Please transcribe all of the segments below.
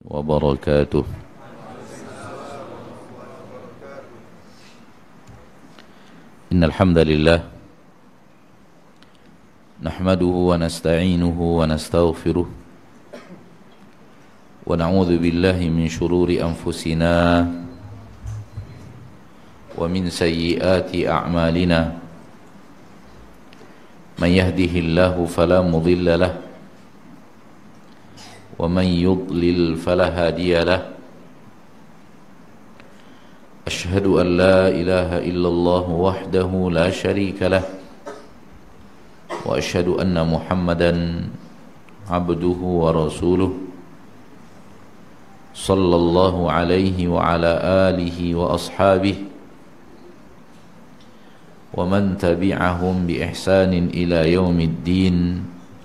وبركاته. إن الحمد لله نحمده ونستعينه ونستغفره ونعوذ بالله من شرور أنفسنا ومن سيئات أعمالنا من يهده الله فلا مضل له ومن يضلل فلا هادي له أشهد أن لا إله إلا الله وحده لا شريك له وأشهد أن محمدا عبده ورسوله صلى الله عليه وعلى آله وأصحابه ومن تبعهم بإحسان إلى يوم الدين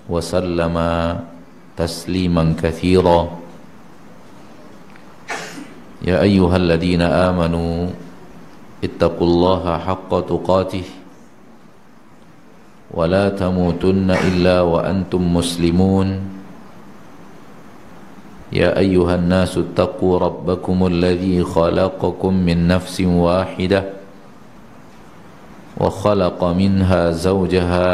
وسلم تسليما كثيرا. يا أيها الذين آمنوا اتقوا الله حق تقاته ولا تموتن إلا وأنتم مسلمون. يا أيها الناس اتقوا ربكم الذي خلقكم من نفس واحدة وخلق منها زوجها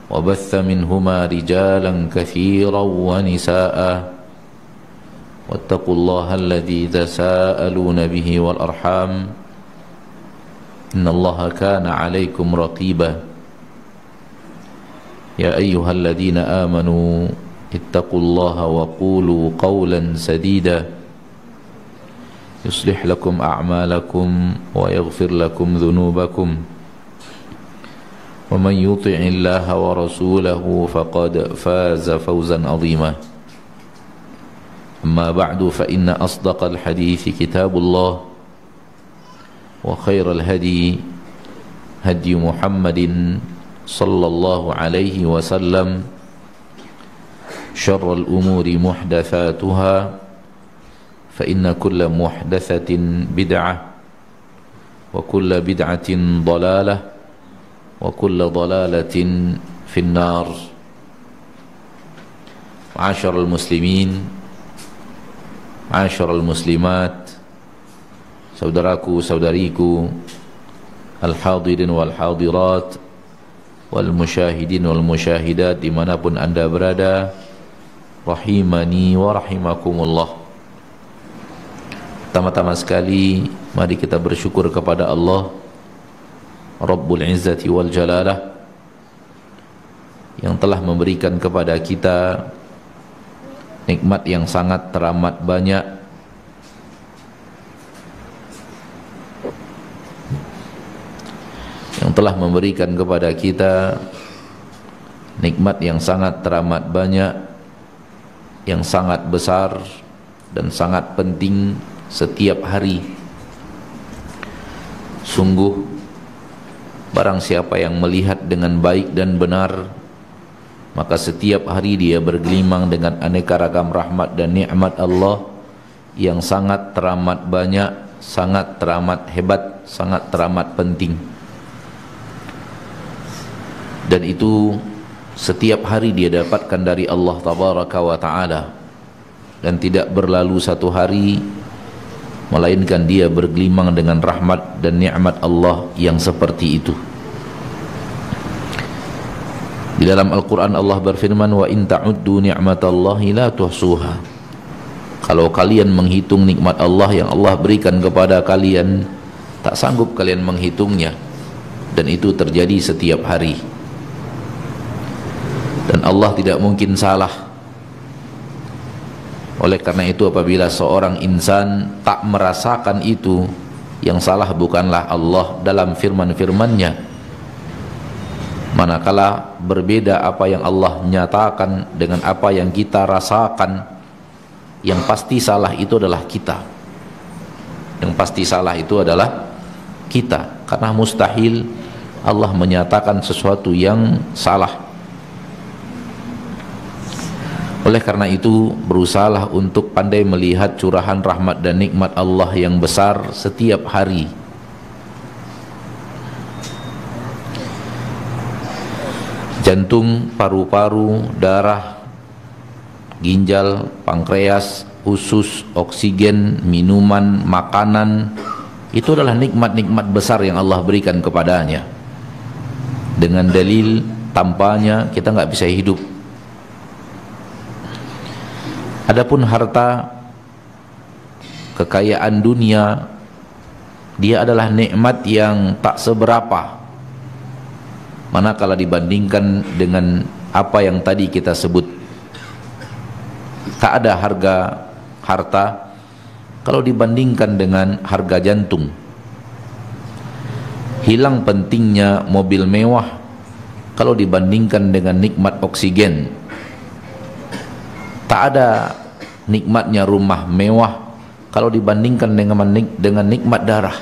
وبث منهما رجالا كثيرا ونساء واتقوا الله الذي تساءلون به والأرحام إن الله كان عليكم رقيبا. يا أيها الذين آمنوا اتقوا الله وقولوا قولا سديدا يصلح لكم أعمالكم ويغفر لكم ذنوبكم ومن يطع الله ورسوله فقد فاز فوزا عظيما. أما بعد فإن أصدق الحديث كتاب الله وخير الهدي هدي محمد صلى الله عليه وسلم شر الأمور محدثاتها فإن كل محدثة بدعة وكل بدعة ضلالة وكل ضلالة في النار. معاشر المسلمين, معاشر المسlimat, saudaraku saudariku, al-hadirin wal hadirat wal musyahidin wal musyahidat dimanapun anda berada, rahimani wa rahimakumullah. Pertama-tama sekali mari kita bersyukur kepada Allah Rabbul Izzati wal Jalalah yang telah memberikan kepada kita nikmat yang sangat teramat banyak, yang telah memberikan kepada kita nikmat yang sangat teramat banyak, yang sangat besar dan sangat penting setiap hari. Sungguh barang siapa yang melihat dengan baik dan benar, maka setiap hari dia bergelimang dengan aneka ragam rahmat dan nikmat Allah yang sangat teramat banyak, sangat teramat hebat, sangat teramat penting. Dan itu setiap hari dia dapatkan dari Allah Tabaraka wa Ta'ala, dan tidak berlalu satu hari melainkan dia bergelimang dengan rahmat dan nikmat Allah yang seperti itu. Di dalam Al-Quran Allah berfirman, wa in ta'uddu ni'matallahi la tuhsuha. Kalau kalian menghitung nikmat Allah yang Allah berikan kepada kalian, tak sanggup kalian menghitungnya. Dan itu terjadi setiap hari. Dan Allah tidak mungkin salah. Oleh karena itu apabila seorang insan tak merasakan itu, yang salah bukanlah Allah dalam firman-firmannya. Manakala berbeda apa yang Allah nyatakan dengan apa yang kita rasakan, yang pasti salah itu adalah kita. Yang pasti salah itu adalah kita, karena mustahil Allah menyatakan sesuatu yang salah. Oleh karena itu, berusahalah untuk pandai melihat curahan rahmat dan nikmat Allah yang besar setiap hari. Jantung, paru-paru, darah, ginjal, pankreas, usus, oksigen, minuman, makanan. Itu adalah nikmat-nikmat besar yang Allah berikan kepadanya. Dengan dalil tanpanya kita nggak bisa hidup. Adapun harta, kekayaan dunia, dia adalah nikmat yang tak seberapa manakala dibandingkan dengan apa yang tadi kita sebut. Tak ada harga harta kalau dibandingkan dengan harga jantung. Hilang pentingnya mobil mewah kalau dibandingkan dengan nikmat oksigen. Tak ada nikmatnya rumah mewah kalau dibandingkan dengan nikmat darah.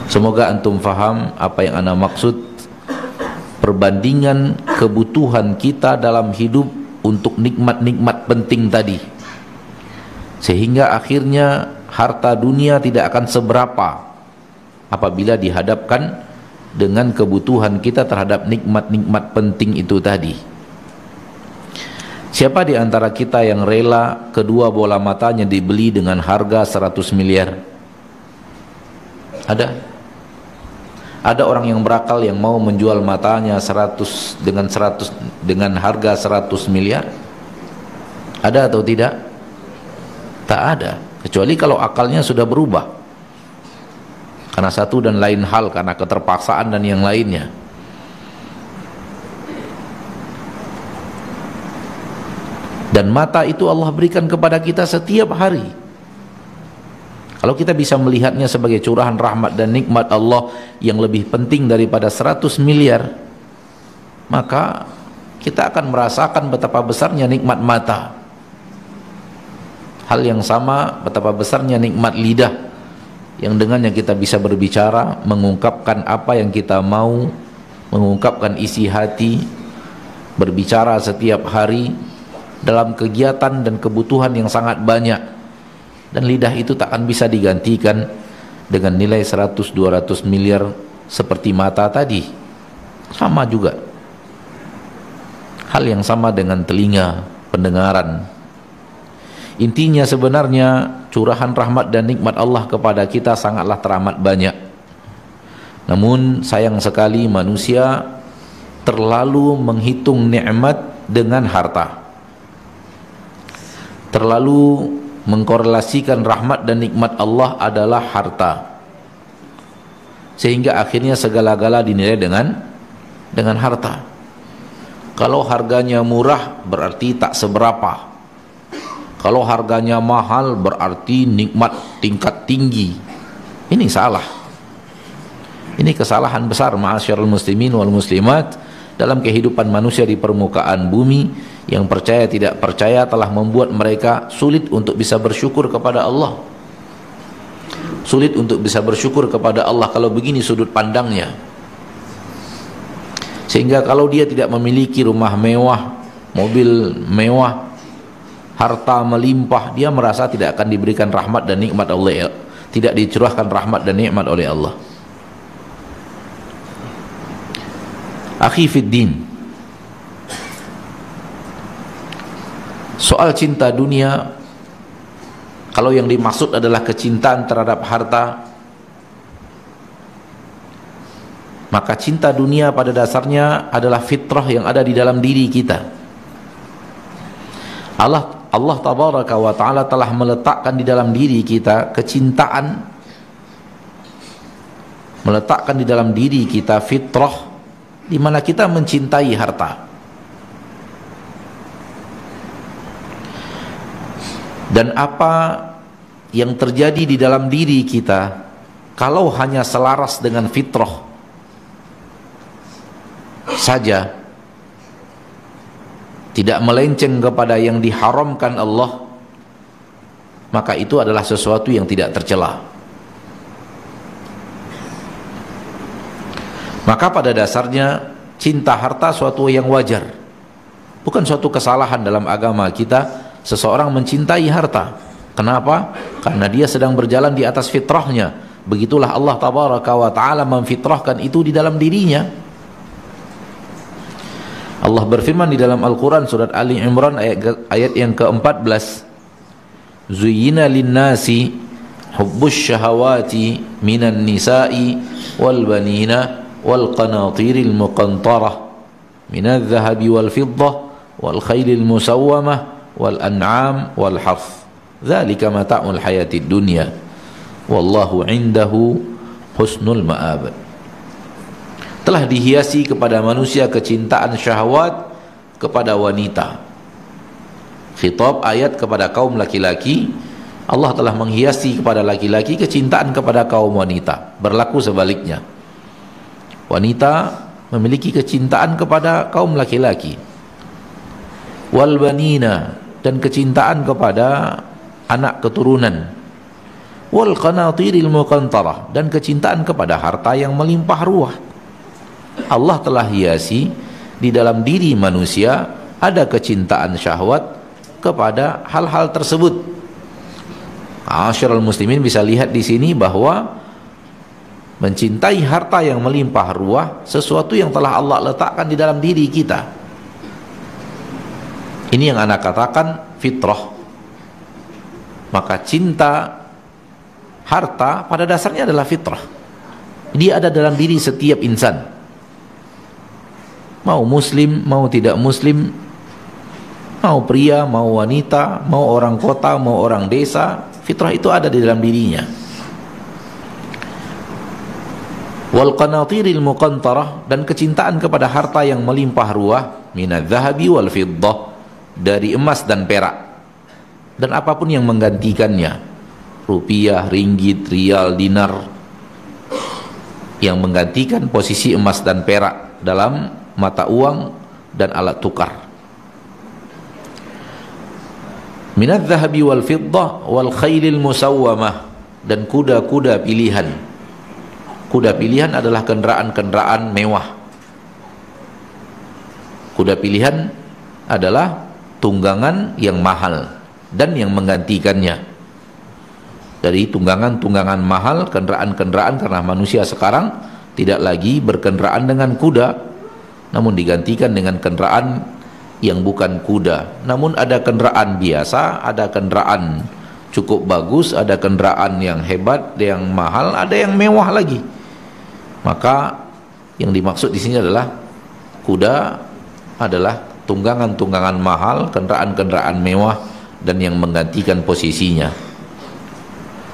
Semoga antum faham apa yang ana maksud. Perbandingan kebutuhan kita dalam hidup untuk nikmat-nikmat penting tadi, sehingga akhirnya harta dunia tidak akan seberapa apabila dihadapkan dengan kebutuhan kita terhadap nikmat-nikmat penting itu tadi. Siapa di antara kita yang rela kedua bola matanya dibeli dengan harga 100 miliar? Ada orang yang berakal yang mau menjual matanya 100 dengan harga 100 miliar? Ada atau tidak? Tak ada, kecuali kalau akalnya sudah berubah karena satu dan lain hal, karena keterpaksaan dan yang lainnya. Dan mata itu Allah berikan kepada kita setiap hari. Kalau kita bisa melihatnya sebagai curahan rahmat dan nikmat Allah yang lebih penting daripada 100 miliar, maka kita akan merasakan betapa besarnya nikmat mata. Hal yang sama betapa besarnya nikmat lidah yang dengannya kita bisa berbicara, mengungkapkan apa yang kita mau, mengungkapkan isi hati, berbicara setiap hari dalam kegiatan dan kebutuhan yang sangat banyak. Dan lidah itu tak akan bisa digantikan dengan nilai 100-200 miliar seperti mata tadi. Sama juga. Hal yang sama dengan telinga, pendengaran. Intinya sebenarnya curahan rahmat dan nikmat Allah kepada kita sangatlah teramat banyak. Namun sayang sekali manusia terlalu menghitung nikmat dengan harta. Terlalu mengkorelasikan rahmat dan nikmat Allah adalah harta, sehingga akhirnya segala-gala dinilai dengan harta. Kalau harganya murah berarti tak seberapa, kalau harganya mahal berarti nikmat tingkat tinggi. Ini salah. Ini kesalahan besar ma'asyiral muslimin wal muslimat dalam kehidupan manusia di permukaan bumi. Yang percaya tidak percaya telah membuat mereka sulit untuk bisa bersyukur kepada Allah. Sulit untuk bisa bersyukur kepada Allah kalau begini sudut pandangnya. Sehingga kalau dia tidak memiliki rumah mewah, mobil mewah, harta melimpah, dia merasa tidak akan diberikan rahmat dan nikmat Allah, tidak dicurahkan rahmat dan nikmat oleh Allah. Akhi fid din, soal cinta dunia, kalau yang dimaksud adalah kecintaan terhadap harta, maka cinta dunia pada dasarnya adalah fitrah yang ada di dalam diri kita. Allah tabaraka wa ta'ala telah meletakkan di dalam diri kita kecintaan, meletakkan di dalam diri kita fitrah di mana kita mencintai harta. Dan apa yang terjadi di dalam diri kita kalau hanya selaras dengan fitrah saja, tidak melenceng kepada yang diharamkan Allah, maka itu adalah sesuatu yang tidak tercela. Maka pada dasarnya cinta harta suatu yang wajar, bukan suatu kesalahan dalam agama kita seseorang mencintai harta. Kenapa? Karena dia sedang berjalan di atas fitrahnya. Begitulah Allah tabaraka wa ta'ala memfitrahkan itu di dalam dirinya. Allah berfirman di dalam Al-Quran surat Ali Imran ayat yang ke-14, Zuyyina linnasi hubbus syahawati minan nisa'i wal banina wal qanatiril muqantarah minadh dhahabi wal fiddah wal khailil musawwamah wal an'am wal harth dzalika mata'ul hayatid dunya wallahu 'indahu husnul ma'ab. Telah dihiasi kepada manusia kecintaan syahwat kepada wanita. Khitab ayat kepada kaum laki-laki, Allah telah menghiasi kepada laki-laki kecintaan kepada kaum wanita. Berlaku sebaliknya, wanita memiliki kecintaan kepada kaum laki-laki. Wal banina, dan kecintaan kepada anak keturunan. Wal qanatiril muqantarah, dan kecintaan kepada harta yang melimpah ruah. Allah telah hiasi di dalam diri manusia ada kecintaan syahwat kepada hal-hal tersebut. Asyiral muslimin bisa lihat di sini bahwa mencintai harta yang melimpah ruah sesuatu yang telah Allah letakkan di dalam diri kita. Ini yang anak katakan fitrah. Maka cinta harta pada dasarnya adalah fitrah. Dia ada dalam diri setiap insan. Mau muslim, mau tidak muslim, mau pria, mau wanita, mau orang kota, mau orang desa, fitrah itu ada di dalam dirinya. Wal qanatiril muqantarah, dan kecintaan kepada harta yang melimpah ruah, minadh dhahabi wal fiddah, dari emas dan perak dan apapun yang menggantikannya, rupiah, ringgit, rial, dinar, yang menggantikan posisi emas dan perak dalam mata uang dan alat tukar. Minadh dhahabi wal fiddah wal khailil musawwamah, dan kuda-kuda pilihan. Kuda pilihan adalah kendaraan-kendaraan mewah. Kuda pilihan adalah tunggangan yang mahal dan yang menggantikannya. Dari tunggangan-tunggangan mahal, kendaraan-kendaraan, karena manusia sekarang tidak lagi berkendaraan dengan kuda, namun digantikan dengan kendaraan yang bukan kuda. Namun ada kendaraan biasa, ada kendaraan cukup bagus, ada kendaraan yang hebat, yang mahal, ada yang mewah lagi. Maka yang dimaksud di sini adalah kuda adalah tunggangan-tunggangan mahal, kendaraan-kendaraan mewah dan yang menggantikan posisinya.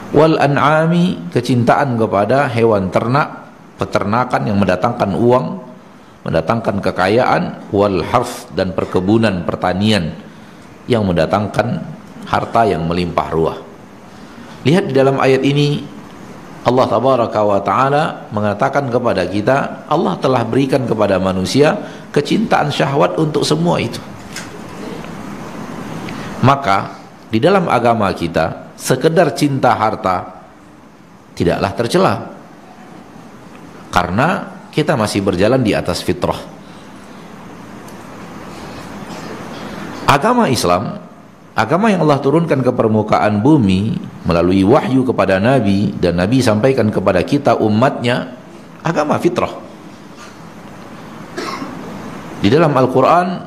Wal an'ami, kecintaan kepada hewan ternak, peternakan yang mendatangkan uang, mendatangkan kekayaan. Wal harth, dan perkebunan, pertanian yang mendatangkan harta yang melimpah ruah. Lihat di dalam ayat ini Allah tabaraka wa ta'ala mengatakan kepada kita, Allah telah berikan kepada manusia kecintaan syahwat untuk semua itu. Maka di dalam agama kita, sekedar cinta harta tidaklah tercela, karena kita masih berjalan di atas fitrah. Agama Islam, agama yang Allah turunkan ke permukaan bumi melalui wahyu kepada Nabi, dan Nabi sampaikan kepada kita umatnya, agama fitrah. Di dalam Al-Quran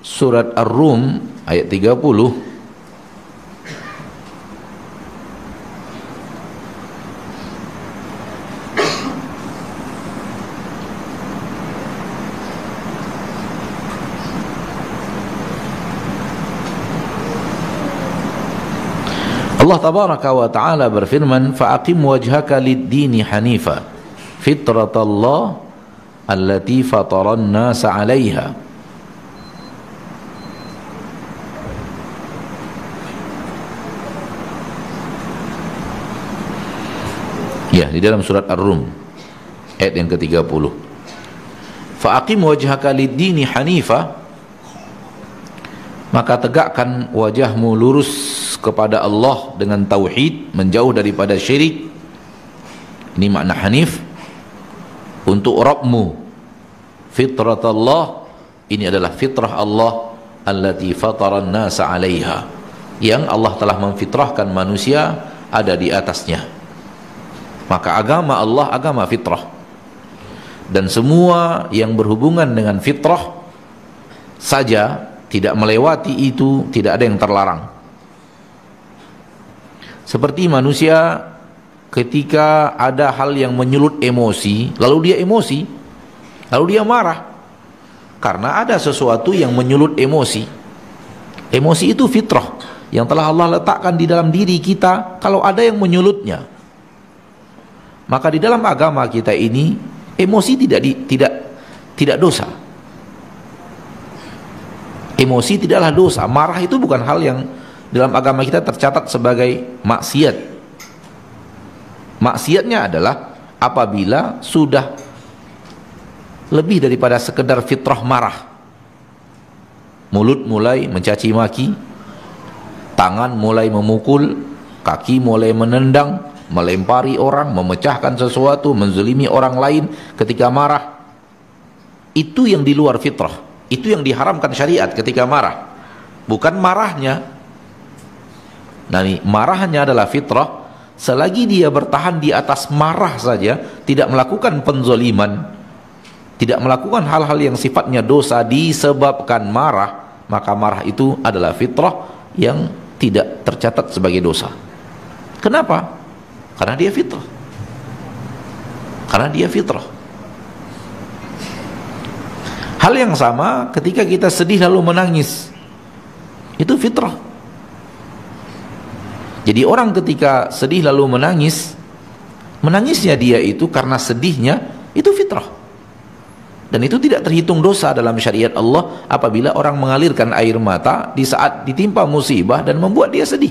surat Ar-Rum ayat 30, Allah tabaraka wa ta'ala berfirman, fa'aqim wajhaka lid-dini hanifa fitratallah allati fataran nasa 'alaiha. Ya, di dalam surat Ar-Rum ayat yang ke-30. Fa'aqim wajhaka lid-dini hanifa, maka tegakkan wajahmu lurus kepada Allah dengan tauhid, menjauh daripada syirik. Ini makna hanif, untuk Rabbmu. Fitratallah, ini adalah fitrah Allah, allati fataran nasa 'alaiha, yang Allah telah memfitrahkan manusia ada di atasnya. Maka agama Allah agama fitrah, dan semua yang berhubungan dengan fitrah saja, tidak melewati itu, tidak ada yang terlarang. Seperti manusia ketika ada hal yang menyulut emosi, lalu dia emosi, lalu dia marah karena ada sesuatu yang menyulut emosi. Emosi itu fitrah yang telah Allah letakkan di dalam diri kita. Kalau ada yang menyulutnya, maka di dalam agama kita ini emosi tidak dosa. Emosi tidaklah dosa. Marah itu bukan hal yang dalam agama kita tercatat sebagai maksiat. Maksiatnya adalah apabila sudah lebih daripada sekedar fitrah marah. Mulut mulai mencaci maki, tangan mulai memukul, kaki mulai menendang, melempari orang, memecahkan sesuatu, menzalimi orang lain ketika marah. Itu yang di luar fitrah. Itu yang diharamkan syariat ketika marah. Bukan marahnya. Nah, marahnya adalah fitrah. Selagi dia bertahan di atas marah saja, tidak melakukan penzaliman, tidak melakukan hal-hal yang sifatnya dosa disebabkan marah, maka marah itu adalah fitrah yang tidak tercatat sebagai dosa. Kenapa? Karena dia fitrah. Karena dia fitrah. Hal yang sama ketika kita sedih lalu menangis, itu fitrah. Jadi orang ketika sedih lalu menangis, menangisnya dia itu karena sedihnya, itu fitrah. Dan itu tidak terhitung dosa dalam syariat Allah apabila orang mengalirkan air mata di saat ditimpa musibah dan membuat dia sedih.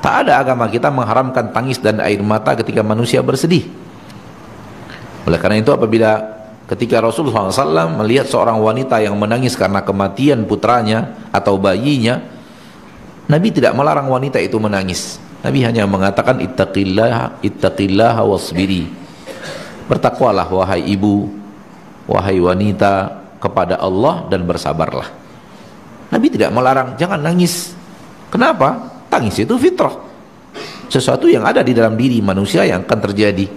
Tak ada agama kita mengharamkan tangis dan air mata ketika manusia bersedih. Oleh karena itu apabila ketika Rasulullah SAW melihat seorang wanita yang menangis karena kematian putranya atau bayinya, Nabi tidak melarang wanita itu menangis. Nabi hanya mengatakan ittaqillaha wasbiri. Bertakwalah wahai ibu, wahai wanita, kepada Allah dan bersabarlah. Nabi tidak melarang jangan nangis. Kenapa? Tangis itu fitrah. Sesuatu yang ada di dalam diri manusia yang akan terjadi.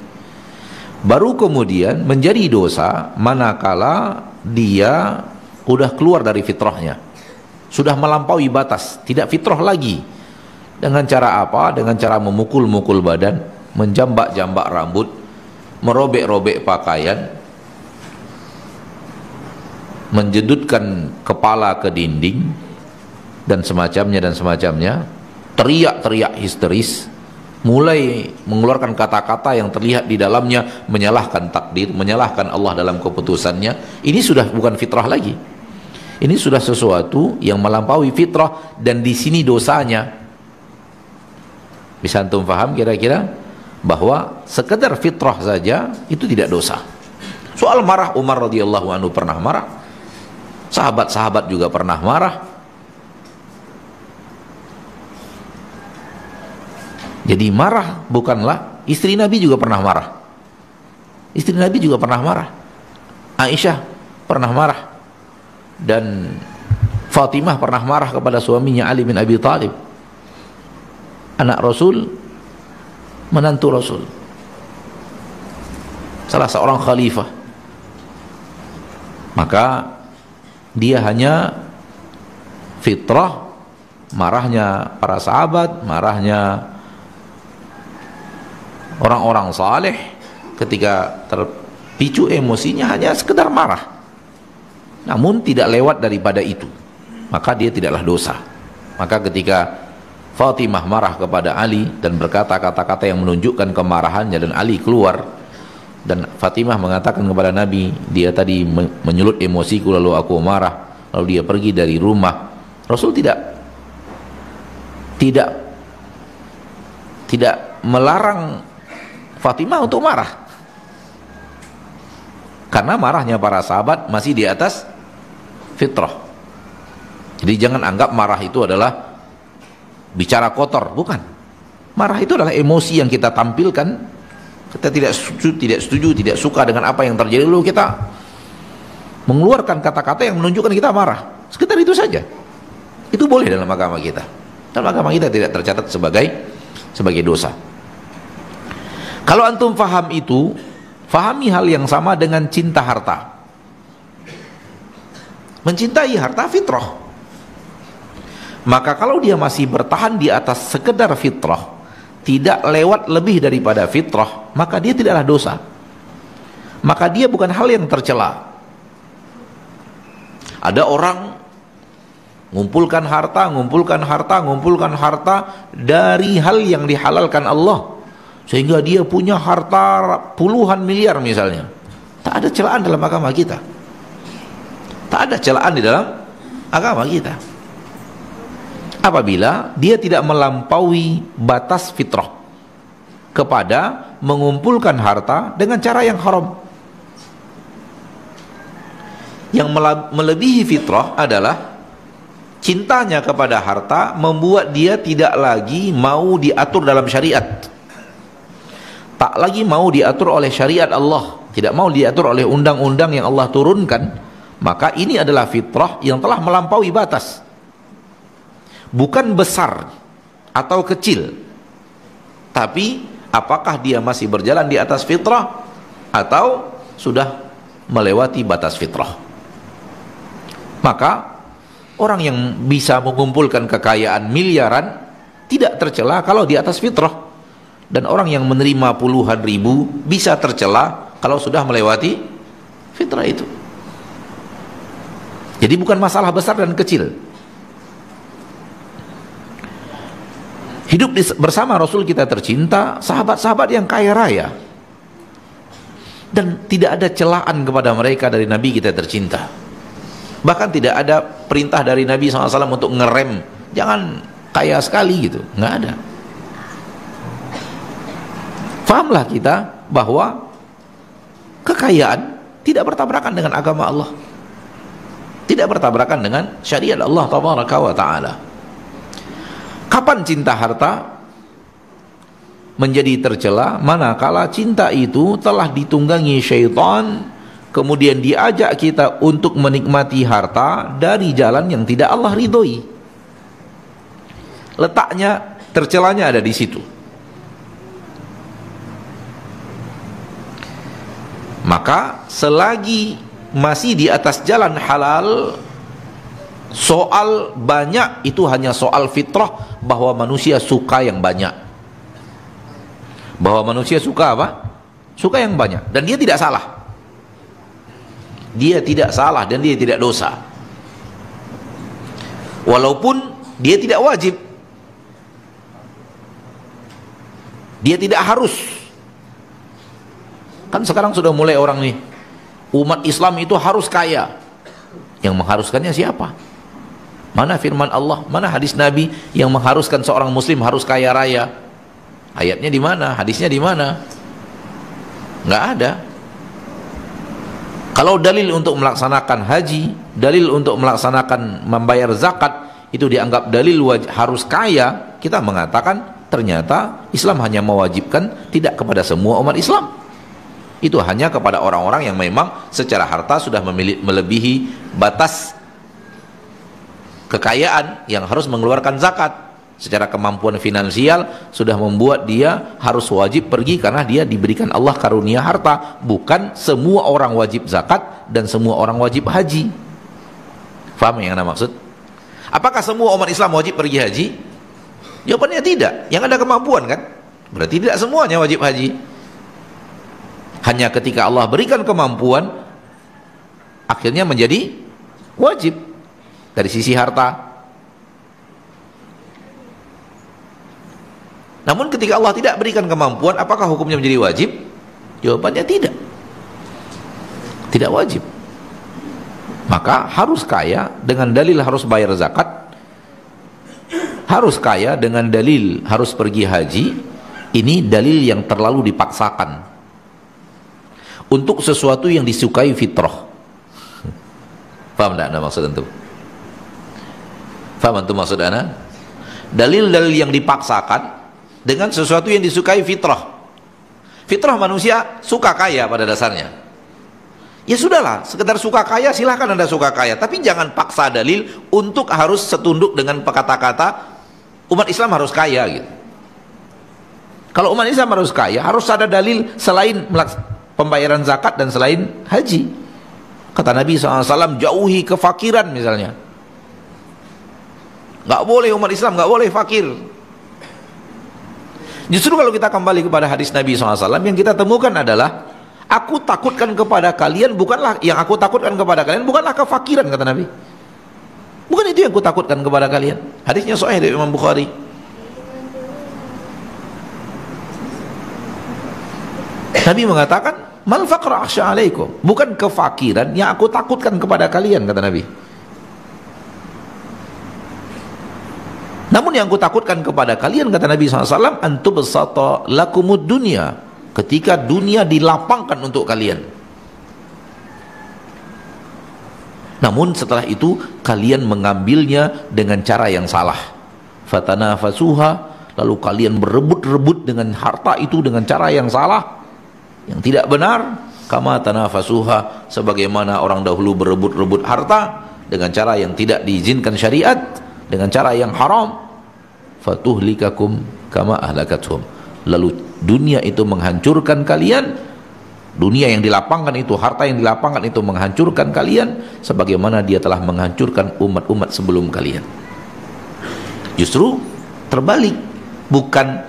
Baru kemudian menjadi dosa manakala dia udah keluar dari fitrahnya, sudah melampaui batas, tidak fitrah lagi. Dengan cara apa? Dengan cara memukul-mukul badan, menjambak-jambak rambut, merobek-robek pakaian, menjedutkan kepala ke dinding, dan semacamnya, teriak-teriak histeris, mulai mengeluarkan kata-kata yang terlihat di dalamnya menyalahkan takdir, menyalahkan Allah dalam keputusannya. Ini sudah bukan fitrah lagi. Ini sudah sesuatu yang melampaui fitrah, dan di sini dosanya. Bisa antum paham kira-kira bahwa sekedar fitrah saja itu tidak dosa. Soal marah, Umar radhiyallahu anhu pernah marah. Sahabat-sahabat juga pernah marah. Jadi marah bukanlah, istri Nabi juga pernah marah. Istri Nabi juga pernah marah. Aisyah pernah marah. Dan Fatimah pernah marah kepada suaminya Ali bin Abi Thalib, anak Rasul, menantu Rasul, salah seorang khalifah. Maka dia hanya fitrah, marahnya para sahabat, marahnya orang-orang saleh ketika terpicu emosinya hanya sekedar marah, namun tidak lewat daripada itu, maka dia tidaklah dosa. Maka ketika Fatimah marah kepada Ali dan berkata kata-kata yang menunjukkan kemarahannya, dan Ali keluar, dan Fatimah mengatakan kepada Nabi, dia tadi menyulut emosiku lalu aku marah, lalu dia pergi dari rumah. Rasul tidak melarang Fatimah untuk marah, karena marahnya para sahabat masih di atas fitrah. Jadi jangan anggap marah itu adalah bicara kotor, bukan. Marah itu adalah emosi yang kita tampilkan. Kita tidak setuju, tidak suka dengan apa yang terjadi, lalu kita mengeluarkan kata-kata yang menunjukkan kita marah. Sekitar itu saja. Itu boleh dalam agama kita. Dalam agama kita tidak tercatat sebagai dosa. Kalau antum faham itu, fahami hal yang sama dengan cinta harta. mencintai harta fitrah. Maka kalau dia masih bertahan di atas sekedar fitrah, tidak lewat lebih daripada fitrah, maka dia tidaklah dosa. Maka dia bukan hal yang tercela. Ada orang ngumpulkan harta dari hal yang dihalalkan Allah, sehingga dia punya harta puluhan miliar misalnya. Tak ada celaan dalam agama kita. Tak ada celaan di dalam agama kita apabila dia tidak melampaui batas fitrah kepada mengumpulkan harta dengan cara yang haram. Yang melebihi fitrah adalah cintanya kepada harta membuat dia tidak lagi mau diatur dalam syariat, tak lagi mau diatur oleh syariat Allah, tidak mau diatur oleh undang-undang yang Allah turunkan. Maka ini adalah fitrah yang telah melampaui batas. Bukan besar atau kecil, tapi apakah dia masih berjalan di atas fitrah atau sudah melewati batas fitrah. Maka orang yang bisa mengumpulkan kekayaan miliaran tidak tercela kalau di atas fitrah, dan orang yang menerima puluhan ribu bisa tercela kalau sudah melewati fitrah itu. Jadi bukan masalah besar dan kecil. Hidup bersama Rasul kita tercinta, sahabat-sahabat yang kaya raya, dan tidak ada celaan kepada mereka dari Nabi kita tercinta. Bahkan tidak ada perintah dari Nabi SAW untuk ngerem, jangan kaya sekali gitu, nggak ada. Fahamlah kita bahwa kekayaan tidak bertabrakan dengan agama Allah, tidak bertabrakan dengan syariat Allah Tabaraka wa Ta'ala. Kapan cinta harta menjadi tercela? Manakala cinta itu telah ditunggangi syaitan, kemudian diajak kita untuk menikmati harta dari jalan yang tidak Allah ridhoi. Letaknya, tercelanya ada di situ. Maka selagi masih di atas jalan halal, soal banyak itu hanya soal fitrah, bahwa manusia suka yang banyak, bahwa manusia suka apa? Suka yang banyak, dan dia tidak salah. Dia tidak salah dan dia tidak dosa, walaupun dia tidak wajib, dia tidak harus. Kan sekarang sudah mulai orang nih, umat Islam itu harus kaya. Yang mengharuskannya siapa? Mana firman Allah, mana hadis Nabi yang mengharuskan seorang muslim harus kaya raya? Ayatnya di mana? Hadisnya di mana? Nggak ada. Kalau dalil untuk melaksanakan haji, dalil untuk melaksanakan membayar zakat, itu dianggap dalil harus kaya, kita mengatakan ternyata Islam hanya mewajibkan tidak kepada semua umat Islam. Itu hanya kepada orang-orang yang memang secara harta sudah melebihi batas kekayaan yang harus mengeluarkan zakat. Secara kemampuan finansial sudah membuat dia harus wajib pergi karena dia diberikan Allah karunia harta. Bukan semua orang wajib zakat dan semua orang wajib haji. Faham yang anda maksud? Apakah semua umat Islam wajib pergi haji? Jawabannya tidak. Yang ada kemampuan kan? Berarti tidak semuanya wajib haji. Hanya ketika Allah berikan kemampuan, akhirnya menjadi wajib dari sisi harta. Namun ketika Allah tidak berikan kemampuan, apakah hukumnya menjadi wajib? Jawabannya tidak. Tidak wajib. Maka harus kaya dengan dalil harus bayar zakat, harus kaya dengan dalil harus pergi haji. Ini dalil yang terlalu dipaksakan untuk sesuatu yang disukai fitrah. Paham tak anda maksud antum? Paham antum maksud anda? Dalil-dalil yang dipaksakan dengan sesuatu yang disukai fitrah. Fitrah manusia suka kaya pada dasarnya. Ya sudahlah, sekedar suka kaya silahkan anda suka kaya, tapi jangan paksa dalil untuk harus setunduk dengan kata-kata umat Islam harus kaya gitu. Kalau umat Islam harus kaya, harus ada dalil selain pembayaran zakat dan selain haji. Kata Nabi SAW, jauhi kefakiran misalnya. Nggak boleh umat Islam, nggak boleh fakir. Justru kalau kita kembali kepada hadis Nabi SAW, yang kita temukan adalah, aku takutkan kepada kalian bukanlah, yang aku takutkan kepada kalian bukanlah kefakiran, kata Nabi. Bukan itu yang aku takutkan kepada kalian. Hadisnya sahih dari Imam Bukhari. Nabi mengatakan, mal faqra akhsha alaikum, bukan kefakiran yang aku takutkan kepada kalian, kata Nabi. Namun yang aku takutkan kepada kalian, kata Nabi SAW, antubsata lakumud dunya, ketika dunia dilapangkan untuk kalian. Namun setelah itu kalian mengambilnya dengan cara yang salah. Fatanafasuha, lalu kalian berebut-rebut dengan harta itu dengan cara yang salah, yang tidak benar. Kama tanafasuha, sebagaimana orang dahulu berebut-rebut harta dengan cara yang tidak diizinkan syariat, dengan cara yang haram. Fatuhlikakum kama ahlakathum, lalu dunia itu menghancurkan kalian. Dunia yang dilapangkan itu, harta yang dilapangkan itu menghancurkan kalian sebagaimana dia telah menghancurkan umat-umat sebelum kalian. Justru terbalik, bukan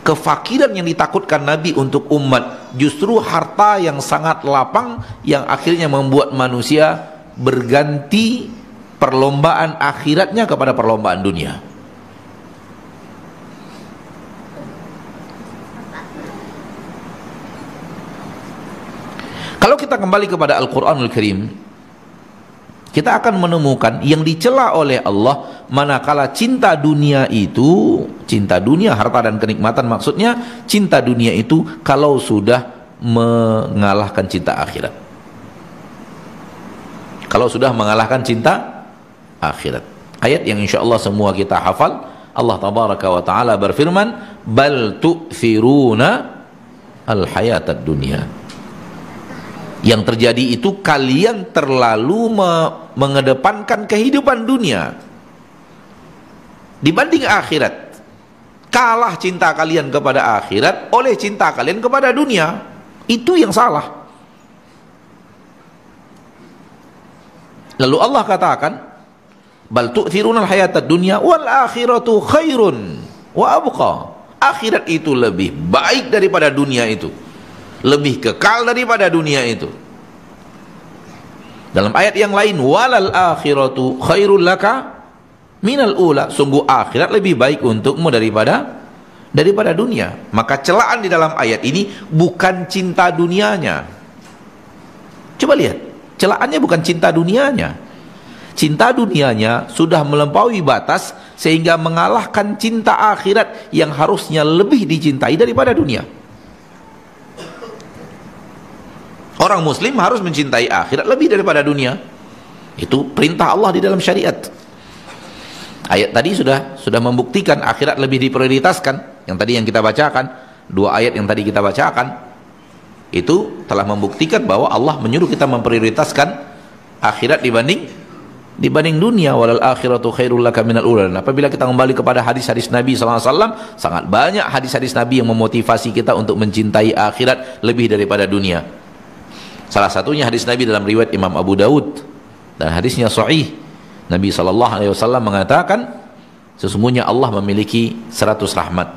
kefakiran yang ditakutkan Nabi untuk umat, justru harta yang sangat lapang yang akhirnya membuat manusia berganti perlombaan akhiratnya kepada perlombaan dunia. Kalau kita kembali kepada Al-Quranul Karim, kita akan menemukan yang dicela oleh Allah manakala cinta dunia itu, cinta dunia, harta dan kenikmatan maksudnya, cinta dunia itu kalau sudah mengalahkan cinta akhirat. Kalau sudah mengalahkan cinta akhirat. Ayat yang insya Allah semua kita hafal, Allah Tabaraka wa Ta'ala berfirman, bal tu'thiruna al-hayatad dunya. Yang terjadi itu kalian terlalu mengedepankan kehidupan dunia dibanding akhirat. Kalah cinta kalian kepada akhirat oleh cinta kalian kepada dunia. Itu yang salah. Lalu Allah katakan, bal tu'thirunal hayatad dunya wal akhiratu khairun wa abqa. Akhirat itu lebih baik daripada dunia itu, lebih kekal daripada dunia itu. Dalam ayat yang lain, walal akhiratu khairul laka minal ula, sungguh akhirat lebih baik untukmu daripada dunia. Maka celaan di dalam ayat ini bukan cinta dunianya. Coba lihat, celaannya bukan cinta dunianya. Cinta dunianya sudah melampaui batas sehingga mengalahkan cinta akhirat yang harusnya lebih dicintai daripada dunia. Orang muslim harus mencintai akhirat lebih daripada dunia. Itu perintah Allah di dalam syariat. Ayat tadi sudah membuktikan akhirat lebih diprioritaskan. Yang tadi yang kita bacakan, dua ayat yang tadi kita bacakan, itu telah membuktikan bahwa Allah menyuruh kita memprioritaskan akhirat dibanding dunia. Walal akhiratu khairul laka minal ula. Apabila kita kembali kepada hadis-hadis Nabi SAW, sangat banyak hadis-hadis Nabi yang memotivasi kita untuk mencintai akhirat lebih daripada dunia. Salah satunya hadis Nabi dalam riwayat Imam Abu Dawud, dan hadisnya sahih. Nabi SAW mengatakan, sesungguhnya Allah memiliki 100 rahmat.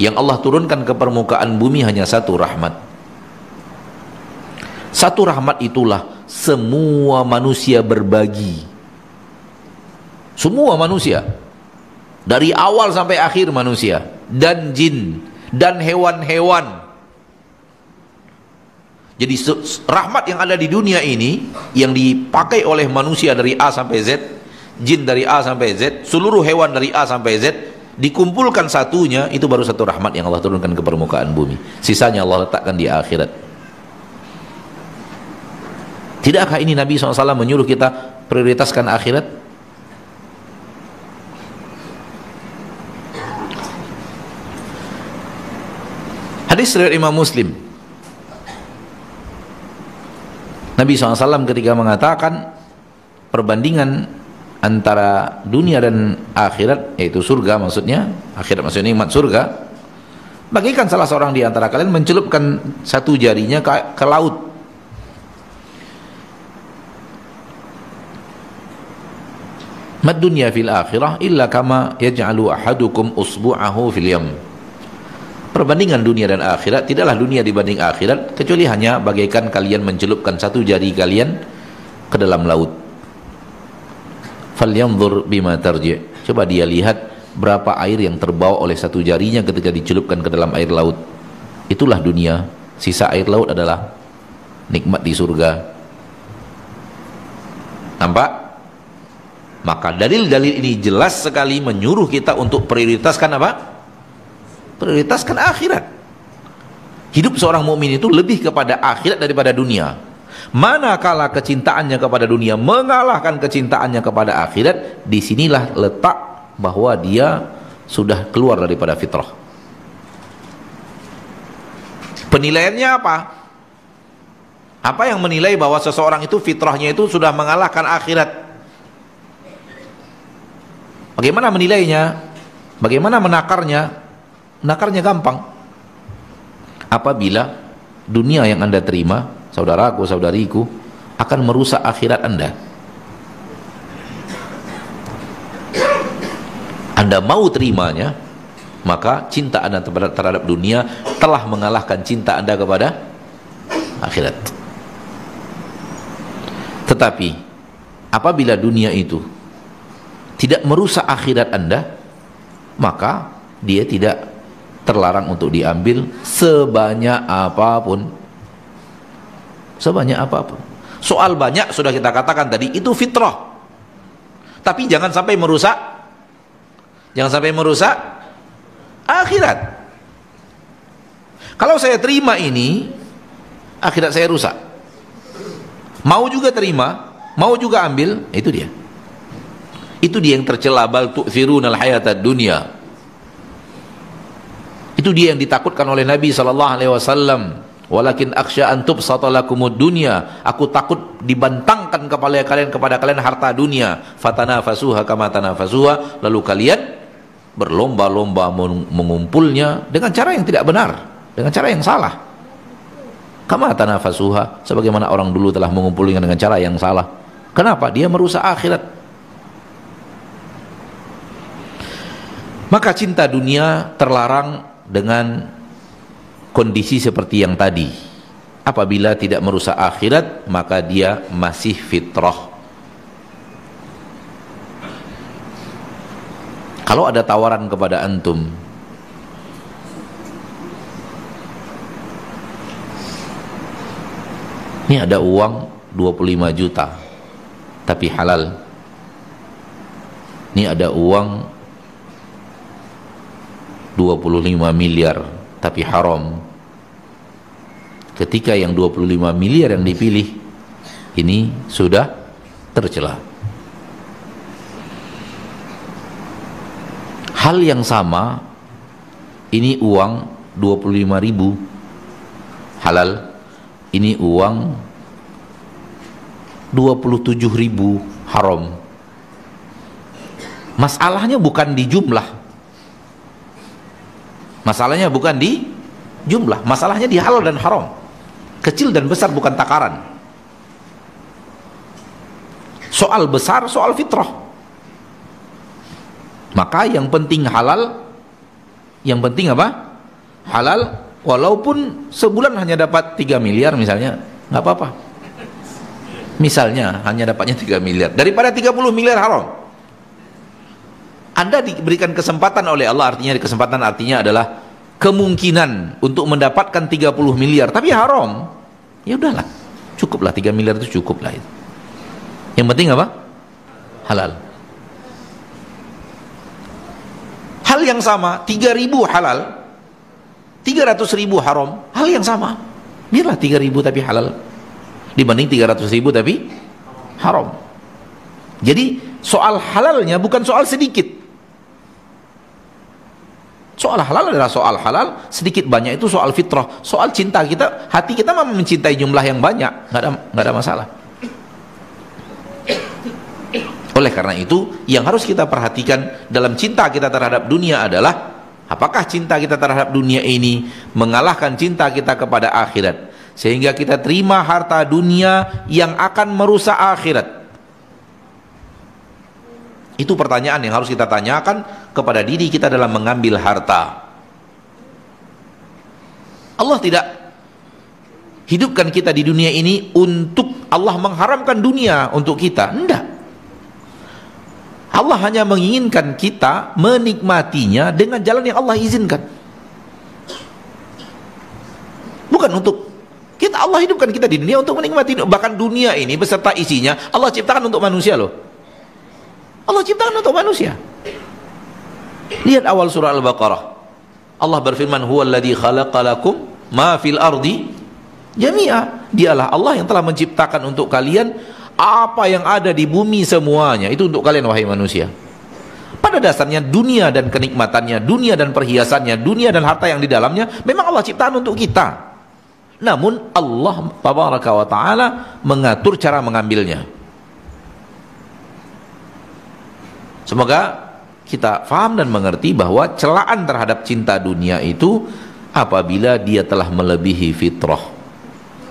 Yang Allah turunkan ke permukaan bumi hanya satu rahmat. Satu rahmat itulah semua manusia berbagi. Semua manusia, dari awal sampai akhir manusia, dan jin, dan hewan-hewan. Jadi rahmat yang ada di dunia ini, yang dipakai oleh manusia dari A sampai Z, jin dari A sampai Z, seluruh hewan dari A sampai Z, dikumpulkan satunya, itu baru satu rahmat yang Allah turunkan ke permukaan bumi. Sisanya Allah letakkan di akhirat. Tidakkah ini Nabi SAW menyuruh kita prioritaskan akhirat? Hadis riwayat Imam Muslim, Nabi SAW ketika mengatakan perbandingan antara dunia dan akhirat, yaitu surga maksudnya, akhirat maksudnya nikmat surga, bagikan salah seorang di antara kalian mencelupkan satu jarinya ke laut, Mad dunya fil akhirah illa kama yaj'alu ahadukum usbu'ahu fil yam. Perbandingan dunia dan akhirat, tidaklah dunia dibanding akhirat kecuali hanya bagaikan kalian mencelupkan satu jari kalian ke dalam laut. Falyanzur bima tarji'. Coba dia lihat berapa air yang terbawa oleh satu jarinya ketika dicelupkan ke dalam air laut. Itulah dunia. Sisa air laut adalah nikmat di surga. Nampak? Maka dalil-dalil ini jelas sekali menyuruh kita untuk prioritaskan apa? Prioritaskan akhirat. Hidup seorang mukmin itu lebih kepada akhirat daripada dunia. Manakala kecintaannya kepada dunia mengalahkan kecintaannya kepada akhirat, disinilah letak bahwa dia sudah keluar daripada fitrah. Penilaiannya apa? Apa yang menilai bahwa seseorang itu fitrahnya itu sudah mengalahkan akhirat? Bagaimana menilainya? Bagaimana menakarnya? Nakarnya gampang. Apabila dunia yang Anda terima, saudaraku, saudariku, akan merusak akhirat Anda. Anda mau terimanya, maka cinta Anda terhadap dunia telah mengalahkan cinta Anda kepada akhirat. Tetapi apabila dunia itu tidak merusak akhirat Anda, maka dia tidak terlarang untuk diambil sebanyak apapun. Sebanyak apapun. Soal banyak sudah kita katakan tadi, itu fitrah. Tapi jangan sampai merusak, jangan sampai merusak akhirat. Kalau saya terima ini, akhirat saya rusak. Mau juga terima, mau juga ambil, itu dia. Itu dia yang tercela, bal tu'thirunal hayatad dunya. Itu dia yang ditakutkan oleh Nabi SAW. Walakin akhsha an tubsata lakumud dunya. Aku takut dibantangkan kepada kalian harta dunia. Fatanafasuha kama tanafasuha. Lalu kalian berlomba-lomba mengumpulnya dengan cara yang tidak benar, dengan cara yang salah. Kama tanafasuha, sebagaimana orang dulu telah mengumpulnya dengan cara yang salah. Kenapa? Dia merusak akhirat. Maka cinta dunia terlarang dengan kondisi seperti yang tadi. Apabila tidak merusak akhirat, maka dia masih fitrah. Kalau ada tawaran kepada antum, ini ada uang 25 juta tapi halal, ini ada uang 25 miliar tapi haram. Ketika yang 25 miliar yang dipilih, ini sudah tercela. Hal yang sama, ini uang 25.000 halal, ini uang 27.000 haram. Masalahnya bukan di jumlah. Masalahnya bukan di jumlah, masalahnya di halal dan haram. Kecil dan besar bukan takaran. Soal besar, soal fitrah. Maka yang penting halal, yang penting apa? Halal, walaupun sebulan hanya dapat 3 miliar misalnya, nggak apa-apa. Misalnya hanya dapatnya 3 miliar daripada 30 miliar haram. Anda diberikan kesempatan oleh Allah, kesempatan artinya adalah kemungkinan untuk mendapatkan 30 miliar tapi haram. Ya udahlah, cukuplah 3 miliar itu cukuplah itu. Yang penting apa? Halal. Hal yang sama, 3.000 halal, 300.000 haram, hal yang sama. Biarlah 3.000 tapi halal dibanding 300.000 tapi haram. Jadi soal halalnya bukan soal sedikit. Soal halal adalah soal halal, sedikit banyak itu soal fitrah. Soal cinta kita, hati kita memang mencintai jumlah yang banyak, nggak ada masalah. Oleh karena itu, yang harus kita perhatikan dalam cinta kita terhadap dunia adalah apakah cinta kita terhadap dunia ini mengalahkan cinta kita kepada akhirat, sehingga kita terima harta dunia yang akan merusak akhirat. Itu pertanyaan yang harus kita tanyakan kepada diri kita dalam mengambil harta. Allah tidak hidupkan kita di dunia ini untuk Allah mengharamkan dunia untuk kita. Enggak. Allah hanya menginginkan kita menikmatinya dengan jalan yang Allah izinkan. Bukan untuk kita, Allah hidupkan kita di dunia untuk menikmati. Bahkan dunia ini beserta isinya Allah ciptakan untuk manusia loh. Allah ciptakan untuk manusia. Lihat awal surah Al-Baqarah. Allah berfirman, "Huwallazi khalaqalakum ma fil ardi jami'a." Dialah Allah yang telah menciptakan untuk kalian apa yang ada di bumi semuanya. Itu untuk kalian wahai manusia. Pada dasarnya dunia dan kenikmatannya, dunia dan perhiasannya, dunia dan harta yang di dalamnya memang Allah ciptakan untuk kita. Namun Allah tabaraka wa ta'ala mengatur cara mengambilnya. Semoga kita faham dan mengerti bahwa celaan terhadap cinta dunia itu apabila dia telah melebihi fitrah.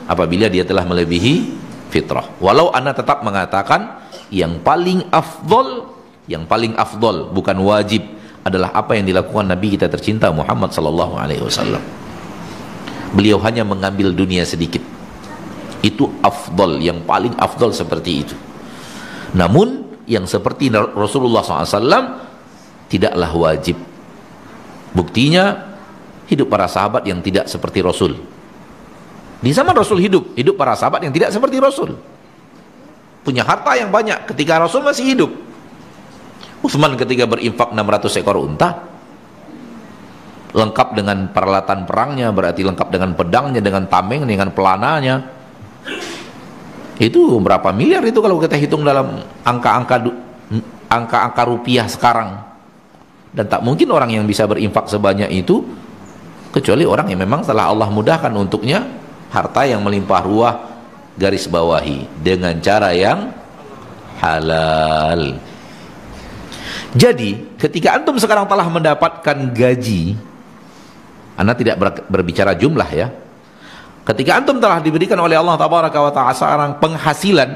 Apabila dia telah melebihi fitrah. Walau ana tetap mengatakan yang paling afdol bukan wajib adalah apa yang dilakukan Nabi kita tercinta Muhammad sallallahu alaihi wasallam. Beliau hanya mengambil dunia sedikit. Itu afdol, yang paling afdol seperti itu. Namun yang seperti Rasulullah SAW tidaklah wajib. Buktinya hidup para sahabat yang tidak seperti Rasul. Di zaman Rasul hidup para sahabat yang tidak seperti Rasul. Punya harta yang banyak ketika Rasul masih hidup. Utsman ketika berinfak 600 ekor unta, lengkap dengan peralatan perangnya, berarti lengkap dengan pedangnya, dengan tameng, dengan pelananya. Itu berapa miliar itu kalau kita hitung dalam angka-angka rupiah sekarang. Dan tak mungkin orang yang bisa berinfak sebanyak itu kecuali orang yang memang telah Allah mudahkan untuknya harta yang melimpah ruah, garis bawahi, dengan cara yang halal. Jadi ketika antum sekarang telah mendapatkan gaji, Anda tidak berbicara jumlah ya. Ketika antum telah diberikan oleh Allah tabaraka wa ta'ala sekarang penghasilan,